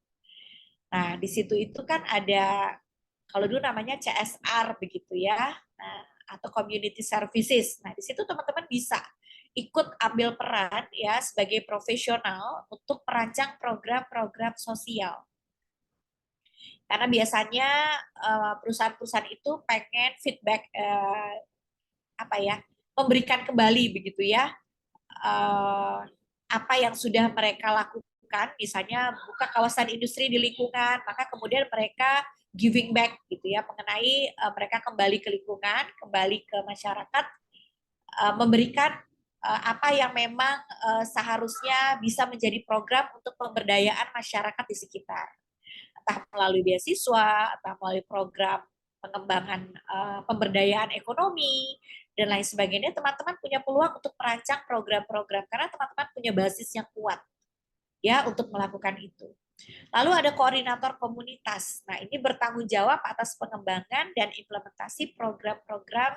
Nah, di situ itu kan ada, kalau dulu namanya CSR begitu ya, nah, atau community services. Nah, di situ teman-teman bisa ikut ambil peran ya sebagai profesional untuk merancang program-program sosial. Karena biasanya perusahaan-perusahaan itu pengen feedback apa ya, memberikan kembali begitu ya apa yang sudah mereka lakukan, misalnya buka kawasan industri di lingkungan, maka kemudian mereka giving back gitu ya, mengenai mereka kembali ke lingkungan, kembali ke masyarakat, memberikan apa yang memang seharusnya bisa menjadi program untuk pemberdayaan masyarakat di sekitar, entah melalui beasiswa, entah melalui program pengembangan pemberdayaan ekonomi dan lain sebagainya. Teman-teman punya peluang untuk merancang program-program karena teman-teman punya basis yang kuat ya untuk melakukan itu. Lalu ada koordinator komunitas. Nah, ini bertanggung jawab atas pengembangan dan implementasi program-program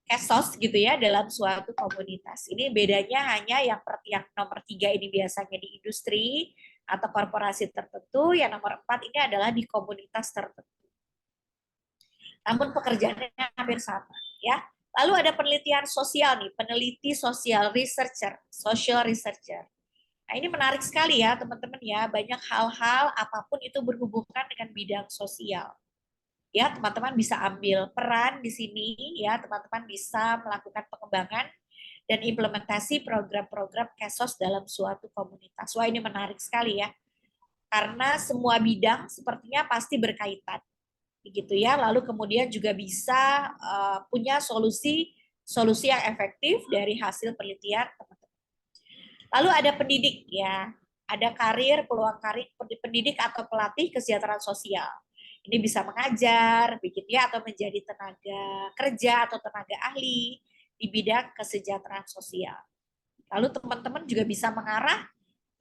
KESOS gitu ya dalam suatu komunitas. Ini bedanya hanya yang nomor 3 ini biasanya di industri atau korporasi tertentu, yang nomor 4 ini adalah di komunitas tertentu. namun pekerjaannya hampir sama, ya. Lalu ada penelitian sosial nih, peneliti sosial, researcher, social researcher. Nah, ini menarik sekali ya, teman-teman ya. Banyak hal-hal apapun itu berhubungan dengan bidang sosial. Ya, teman-teman bisa ambil peran di sini ya, teman-teman bisa melakukan pengembangan dan implementasi program-program KESOS dalam suatu komunitas. Wah, ini menarik sekali ya. Karena semua bidang sepertinya pasti berkaitan. Begitu ya. Lalu kemudian juga bisa punya solusi yang efektif dari hasil penelitian teman-teman. Lalu ada pendidik ya. Ada karir, peluang karir pendidik atau pelatih kesejahteraan sosial. Ini bisa mengajar, begitu ya, atau menjadi tenaga kerja atau tenaga ahli di bidang kesejahteraan sosial. Lalu teman-teman juga bisa mengarah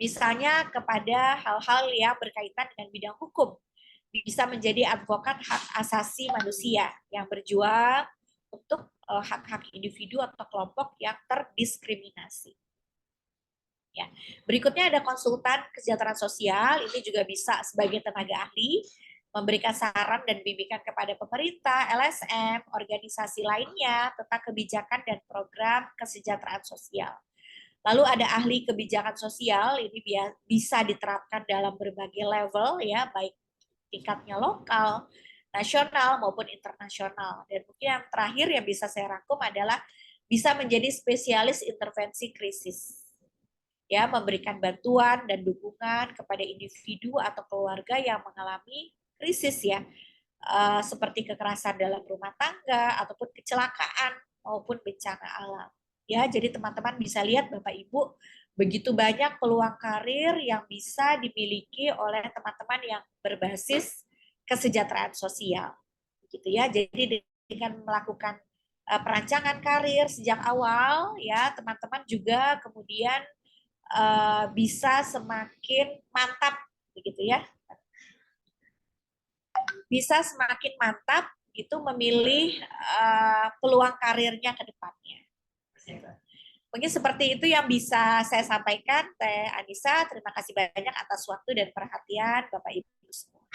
misalnya kepada hal-hal yang berkaitan dengan bidang hukum. Bisa menjadi advokat hak asasi manusia yang berjuang untuk hak-hak individu atau kelompok yang terdiskriminasi. Ya. Berikutnya ada konsultan kesejahteraan sosial, ini juga bisa sebagai tenaga ahli, memberikan saran dan bimbingan kepada pemerintah, LSM, organisasi lainnya tentang kebijakan dan program kesejahteraan sosial. Lalu ada ahli kebijakan sosial, ini bisa diterapkan dalam berbagai level ya, baik tingkatnya lokal, nasional maupun internasional. Dan mungkin yang terakhir yang bisa saya rangkum adalah bisa menjadi spesialis intervensi krisis. Ya, memberikan bantuan dan dukungan kepada individu atau keluarga yang mengalami krisis ya, seperti kekerasan dalam rumah tangga ataupun kecelakaan maupun bencana alam. Ya, jadi teman-teman bisa lihat Bapak Ibu, begitu banyak peluang karir yang bisa dimiliki oleh teman-teman yang berbasis kesejahteraan sosial. Gitu ya. Jadi dengan melakukan perancangan karir sejak awal ya, teman-teman juga kemudian bisa semakin mantap begitu ya. Bisa semakin mantap itu memilih peluang karirnya ke depannya. Mungkin seperti itu yang bisa saya sampaikan, Teh Anissa. Terima kasih banyak atas waktu dan perhatian Bapak Ibu semua.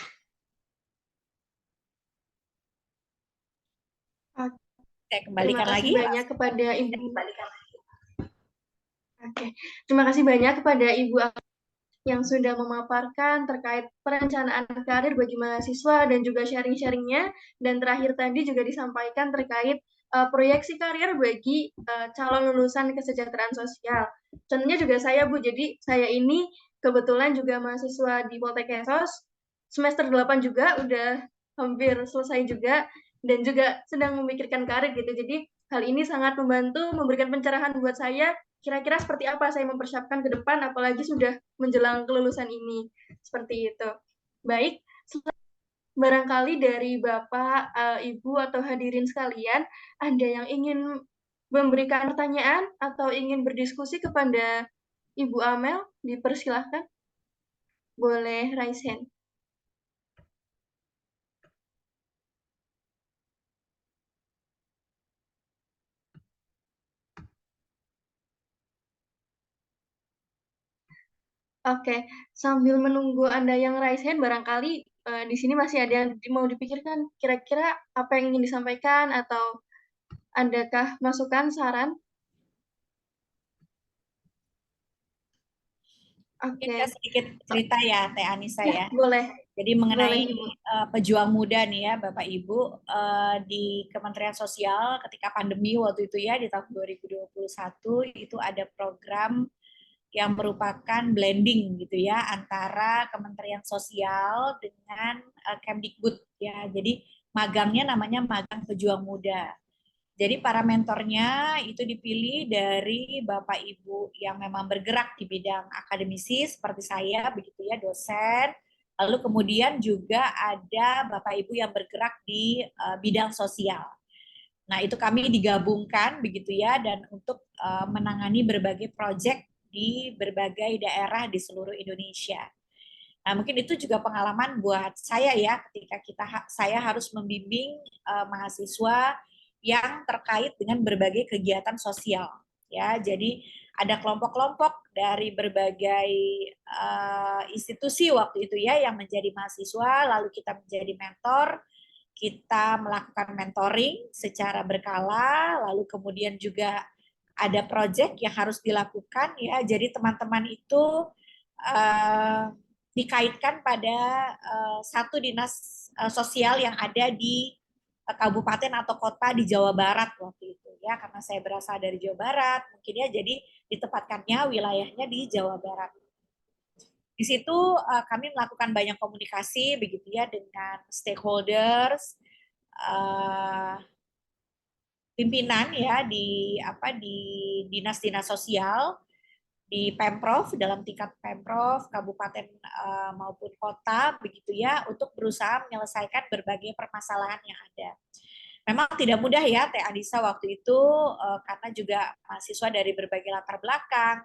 Saya Terima kembalikan kasih lagi. banyak kepada Ibu. Oke, terima kasih banyak kepada Ibu yang sudah memaparkan terkait perencanaan karir bagi mahasiswa dan juga sharing-sharingnya. Dan terakhir tadi juga disampaikan terkait proyeksi karir bagi calon lulusan kesejahteraan sosial. Contohnya juga saya, Bu. Jadi saya ini kebetulan juga mahasiswa di Poltek Esos, semester 8 juga, udah hampir selesai juga, dan juga sedang memikirkan karir gitu. Jadi hal ini sangat membantu memberikan pencerahan buat saya kira-kira seperti apa saya mempersiapkan ke depan, apalagi sudah menjelang kelulusan ini. Seperti itu. Baik, barangkali dari Bapak, Ibu, atau hadirin sekalian, ada yang ingin memberikan pertanyaan atau ingin berdiskusi kepada Ibu Amel, dipersilahkan. Boleh raise hand. Oke, sambil menunggu Anda yang raise hand, barangkali di sini masih ada yang mau dipikirkan. Kira-kira apa yang ingin disampaikan atau adakah masukan, saran? Mungkin Oke, saya sedikit cerita ya, Teh Anissa ya ya. boleh, Jadi boleh mengenai Ibu. pejuang muda nih ya, Bapak Ibu, di Kementerian Sosial ketika pandemi waktu itu ya, di tahun 2021, itu ada program yang merupakan blending gitu ya, antara Kementerian Sosial dengan Kemdikbud ya. Jadi magangnya namanya magang pejuang muda. Jadi para mentornya itu dipilih dari Bapak Ibu yang memang bergerak di bidang akademisi seperti saya, begitu ya, dosen. Lalu kemudian juga ada Bapak Ibu yang bergerak di bidang sosial. Nah, itu kami digabungkan begitu ya, dan untuk menangani berbagai proyek di berbagai daerah di seluruh Indonesia. Nah, mungkin itu juga pengalaman buat saya ya, ketika saya harus membimbing mahasiswa yang terkait dengan berbagai kegiatan sosial. Ya, jadi ada kelompok-kelompok dari berbagai institusi waktu itu ya yang menjadi mahasiswa, lalu kita menjadi mentor, kita melakukan mentoring secara berkala, lalu kemudian juga ada project yang harus dilakukan ya. Jadi teman-teman itu dikaitkan pada satu dinas sosial yang ada di kabupaten atau kota di Jawa Barat waktu itu ya, karena saya berasal dari Jawa Barat mungkin ya, jadi ditempatkannya wilayahnya di Jawa Barat. Di situ kami melakukan banyak komunikasi begitu ya dengan stakeholders, pimpinan ya di dinas-dinas sosial, di Pemprov, dalam tingkat Pemprov, kabupaten maupun kota begitu ya, untuk berusaha menyelesaikan berbagai permasalahan yang ada. Memang tidak mudah ya Teh Anissa waktu itu karena juga mahasiswa dari berbagai latar belakang,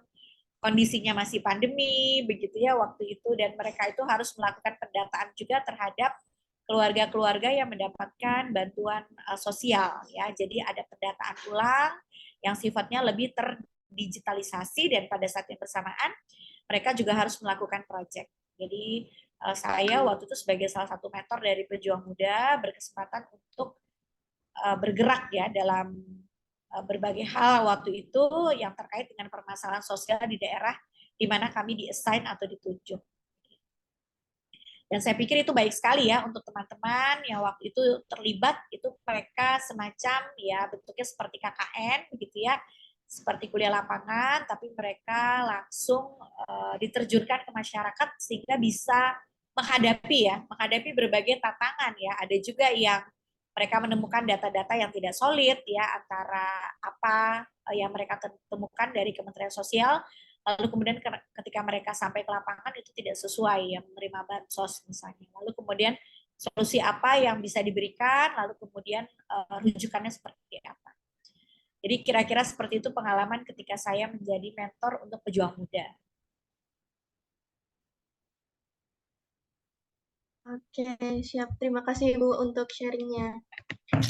kondisinya masih pandemi begitu ya waktu itu, dan mereka itu harus melakukan pendataan juga terhadap keluarga-keluarga yang mendapatkan bantuan sosial ya. Jadi ada pendataan ulang yang sifatnya lebih terdigitalisasi, dan pada saat yang bersamaan mereka juga harus melakukan proyek. Jadi saya waktu itu sebagai salah satu mentor dari pejuang muda berkesempatan untuk bergerak ya dalam berbagai hal waktu itu yang terkait dengan permasalahan sosial di daerah di mana kami di-assign atau ditunjuk. Dan saya pikir itu baik sekali ya untuk teman-teman yang waktu itu terlibat, itu mereka semacam ya bentuknya seperti KKN begitu ya, seperti kuliah lapangan, tapi mereka langsung diterjunkan ke masyarakat sehingga bisa menghadapi berbagai tantangan ya. Ada juga yang mereka menemukan data-data yang tidak solid ya, antara apa yang mereka temukan dari Kementerian Sosial, lalu kemudian ketika mereka sampai ke lapangan itu tidak sesuai yang menerima bansos misalnya. Lalu kemudian solusi apa yang bisa diberikan, lalu kemudian rujukannya seperti apa. Jadi kira-kira seperti itu pengalaman ketika saya menjadi mentor untuk pejuang muda. Oke, siap. Terima kasih Ibu untuk sharingnya.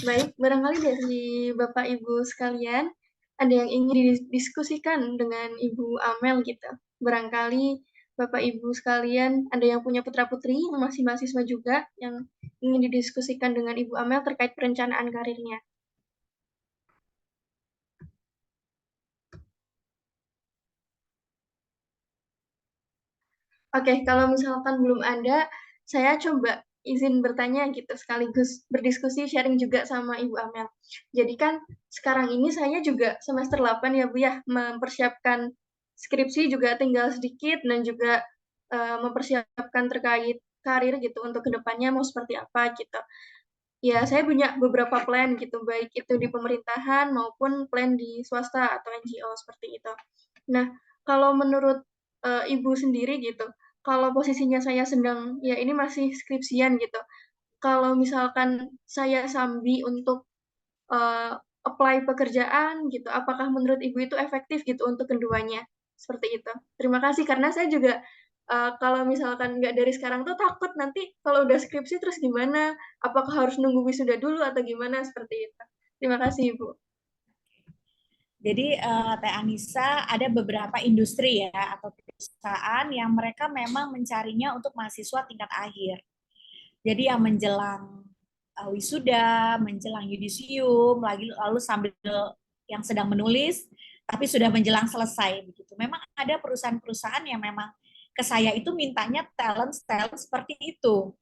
Baik, barangkali dari Bapak Ibu sekalian, ada yang ingin didiskusikan dengan Ibu Amel gitu. Barangkali Bapak Ibu sekalian, ada yang punya putra-putri yang masih mahasiswa juga, yang ingin didiskusikan dengan Ibu Amel terkait perencanaan karirnya. Oke, kalau misalkan belum ada, saya coba izin bertanya gitu, sekaligus berdiskusi, sharing juga sama Ibu Amel. Jadi kan sekarang ini saya juga semester 8 ya Bu ya, mempersiapkan skripsi juga tinggal sedikit, dan juga mempersiapkan terkait karir gitu untuk kedepannya mau seperti apa gitu. Ya, saya punya beberapa plan gitu, baik itu di pemerintahan maupun plan di swasta atau NGO seperti itu. Nah, kalau menurut Ibu sendiri gitu, kalau posisinya saya sedang, ya ini masih skripsian gitu, kalau misalkan saya sambi untuk apply pekerjaan gitu, apakah menurut Ibu itu efektif gitu untuk keduanya? Seperti itu. Terima kasih, karena saya juga kalau misalkan nggak dari sekarang tuh takut nanti kalau udah skripsi terus gimana? Apakah harus nunggu wisuda dulu atau gimana? Seperti itu. Terima kasih, Ibu. Jadi Teh Anissa, ada beberapa industri ya atau perusahaan yang mereka memang mencarinya untuk mahasiswa tingkat akhir. Jadi yang menjelang wisuda, menjelang yudisium, lalu sambil yang sedang menulis, tapi sudah menjelang selesai begitu. Memang ada perusahaan-perusahaan yang memang ke saya itu mintanya talent seperti itu,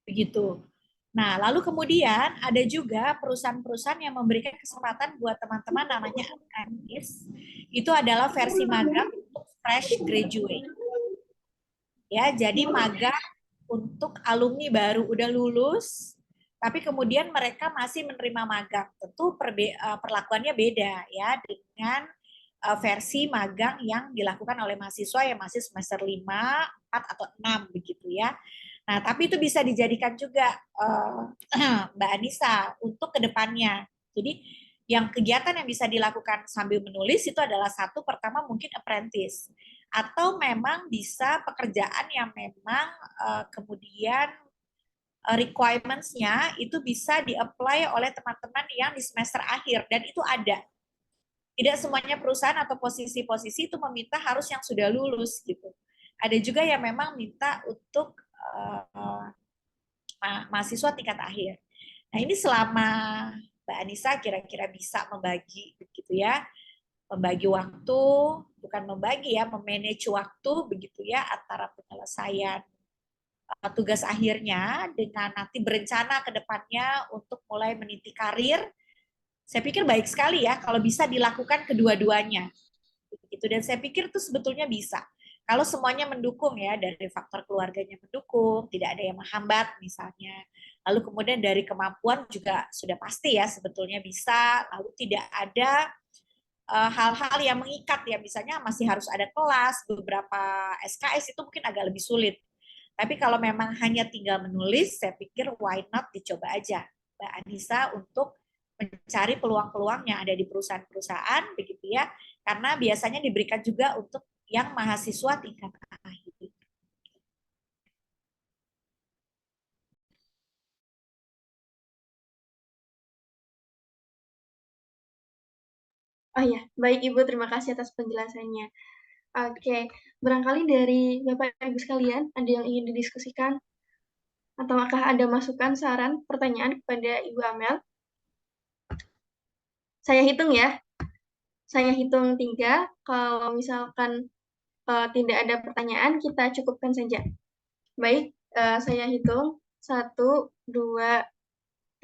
begitu. Nah, lalu kemudian ada juga perusahaan-perusahaan yang memberikan kesempatan buat teman-teman namanya ANIS. Itu adalah versi magang untuk fresh graduate. Ya, jadi magang untuk alumni baru udah lulus, tapi kemudian mereka masih menerima magang. Tentu perlakuannya beda ya dengan versi magang yang dilakukan oleh mahasiswa yang masih semester 5, 4 atau 6 begitu ya. Nah, tapi itu bisa dijadikan juga Mbak Anissa untuk kedepannya. Jadi yang kegiatan yang bisa dilakukan sambil menulis itu adalah satu, pertama mungkin apprentice, atau memang bisa pekerjaan yang memang kemudian requirements-nya itu bisa di-apply oleh teman-teman yang di semester akhir, dan itu ada. Tidak semuanya perusahaan atau posisi-posisi itu meminta harus yang sudah lulus gitu. Ada juga yang memang minta untuk mahasiswa tingkat akhir. Nah, ini selama Mbak Anissa kira-kira bisa membagi begitu ya, membagi waktu, bukan membagi ya, memanage waktu begitu ya antara penyelesaian tugas akhirnya dengan nanti berencana ke depannya untuk mulai meniti karir. Saya pikir baik sekali ya kalau bisa dilakukan kedua-duanya. Gitu. Dan saya pikir itu sebetulnya bisa. Kalau semuanya mendukung ya, dari faktor keluarganya mendukung, tidak ada yang menghambat misalnya. Lalu kemudian dari kemampuan juga sudah pasti ya sebetulnya bisa. Lalu tidak ada hal-hal yang mengikat ya, misalnya masih harus ada kelas, beberapa SKS itu mungkin agak lebih sulit. Tapi kalau memang hanya tinggal menulis, saya pikir why not dicoba aja Mbak Anissa untuk mencari peluang-peluang yang ada di perusahaan-perusahaan begitu ya, karena biasanya diberikan juga untuk yang mahasiswa tingkat akhir. Oh ya, baik Ibu, terima kasih atas penjelasannya. Oke, barangkali dari Bapak Ibu sekalian ada yang ingin didiskusikan? Atau apakah ada masukan, saran, pertanyaan kepada Ibu Amel? Saya hitung ya. Saya hitung 3. Kalau misalkan tidak ada pertanyaan, kita cukupkan saja. Baik, saya hitung. 1, 2,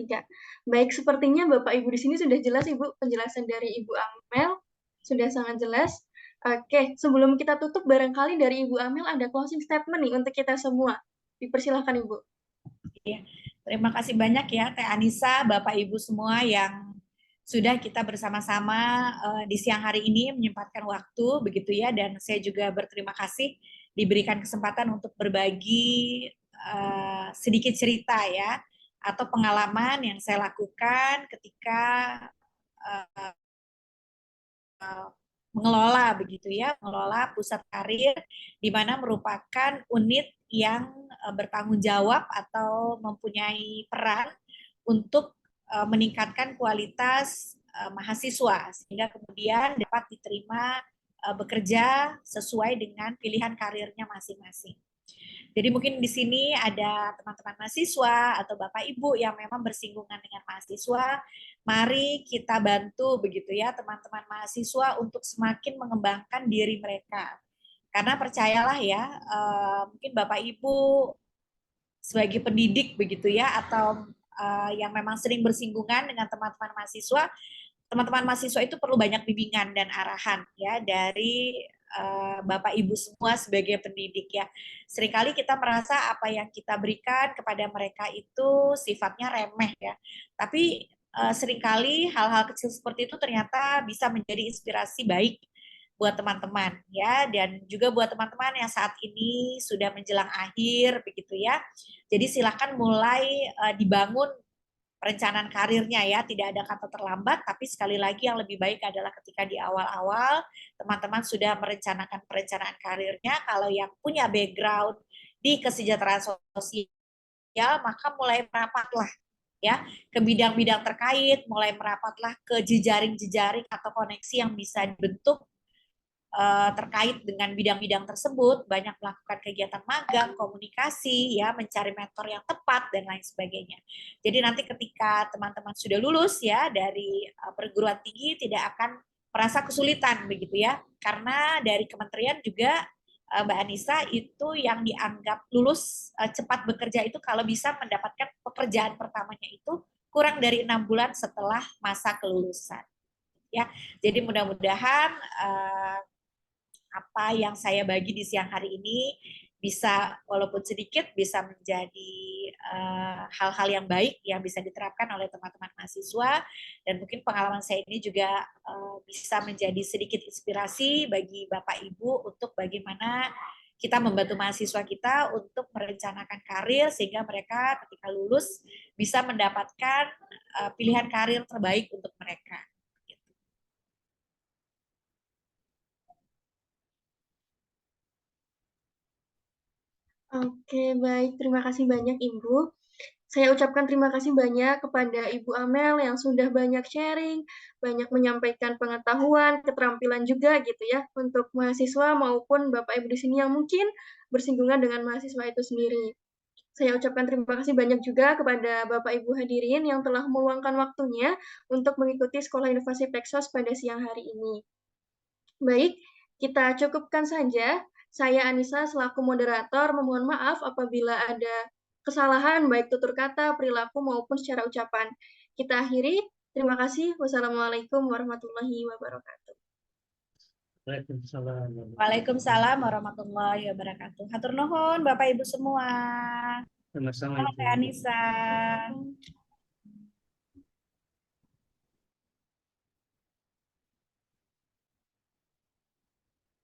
3. Baik, sepertinya Bapak Ibu di sini sudah jelas, Ibu. Penjelasan dari Ibu Amel sudah sangat jelas. Oke, sebelum kita tutup, barangkali dari Ibu Amel ada closing statement nih untuk kita semua. Dipersilahkan, Ibu. Ya, terima kasih banyak ya Teh Anissa, Bapak Ibu semua yang sudah kita bersama-sama di siang hari ini menyempatkan waktu begitu ya, dan saya juga berterima kasih diberikan kesempatan untuk berbagi sedikit cerita ya atau pengalaman yang saya lakukan ketika uh, mengelola begitu ya, mengelola pusat karir di mana merupakan unit yang bertanggung jawab atau mempunyai peran untuk meningkatkan kualitas mahasiswa sehingga kemudian dapat diterima bekerja sesuai dengan pilihan karirnya masing-masing. Jadi mungkin di sini ada teman-teman mahasiswa atau Bapak Ibu yang memang bersinggungan dengan mahasiswa. Mari kita bantu begitu ya teman-teman mahasiswa untuk semakin mengembangkan diri mereka. Karena percayalah ya, mungkin Bapak Ibu sebagai pendidik begitu ya atau yang memang sering bersinggungan dengan teman-teman mahasiswa, teman-teman mahasiswa itu perlu banyak bimbingan dan arahan ya dari Bapak Ibu semua sebagai pendidik ya. Seringkali kita merasa apa yang kita berikan kepada mereka itu sifatnya remeh ya. Tapi seringkali hal-hal kecil seperti itu ternyata bisa menjadi inspirasi baik buat teman-teman ya, dan juga buat teman-teman yang saat ini sudah menjelang akhir begitu ya. Jadi silakan mulai dibangun perencanaan karirnya ya, tidak ada kata terlambat, tapi sekali lagi yang lebih baik adalah ketika di awal-awal teman-teman sudah merencanakan perencanaan karirnya. Kalau yang punya background di kesejahteraan sosial, maka mulai merapatlah ya ke bidang-bidang terkait, mulai merapatlah ke jejaring-jejaring atau koneksi yang bisa dibentuk terkait dengan bidang-bidang tersebut, banyak melakukan kegiatan magang, komunikasi, ya, mencari mentor yang tepat dan lain sebagainya. Jadi nanti ketika teman-teman sudah lulus ya dari perguruan tinggi tidak akan merasa kesulitan begitu ya, karena dari kementerian juga Mbak Anissa itu yang dianggap lulus cepat bekerja itu kalau bisa mendapatkan pekerjaan pertamanya itu kurang dari 6 bulan setelah masa kelulusan. Ya, jadi mudah-mudahan apa yang saya bagi di siang hari ini bisa walaupun sedikit bisa menjadi hal-hal yang baik yang bisa diterapkan oleh teman-teman mahasiswa, dan mungkin pengalaman saya ini juga bisa menjadi sedikit inspirasi bagi Bapak Ibu untuk bagaimana kita membantu mahasiswa kita untuk merencanakan karir sehingga mereka ketika lulus bisa mendapatkan pilihan karir terbaik untuk mereka. Oke, baik. Terima kasih banyak, Ibu. Saya ucapkan terima kasih banyak kepada Ibu Amel yang sudah banyak sharing, banyak menyampaikan pengetahuan, keterampilan juga gitu ya, untuk mahasiswa maupun Bapak Ibu di sini yang mungkin bersinggungan dengan mahasiswa itu sendiri. Saya ucapkan terima kasih banyak juga kepada Bapak Ibu hadirin yang telah meluangkan waktunya untuk mengikuti Sekolah Inovasi Peksos pada siang hari ini. Baik, kita cukupkan saja. Saya Anissa selaku moderator memohon maaf apabila ada kesalahan baik tutur kata, perilaku maupun secara ucapan. Kita akhiri. Terima kasih. Wassalamualaikum warahmatullahi wabarakatuh. Waalaikumsalam. Waalaikumsalam warahmatullahi wabarakatuh. Hatur nuhun Bapak Ibu semua. Sama-sama Selamat Ibu. Anissa.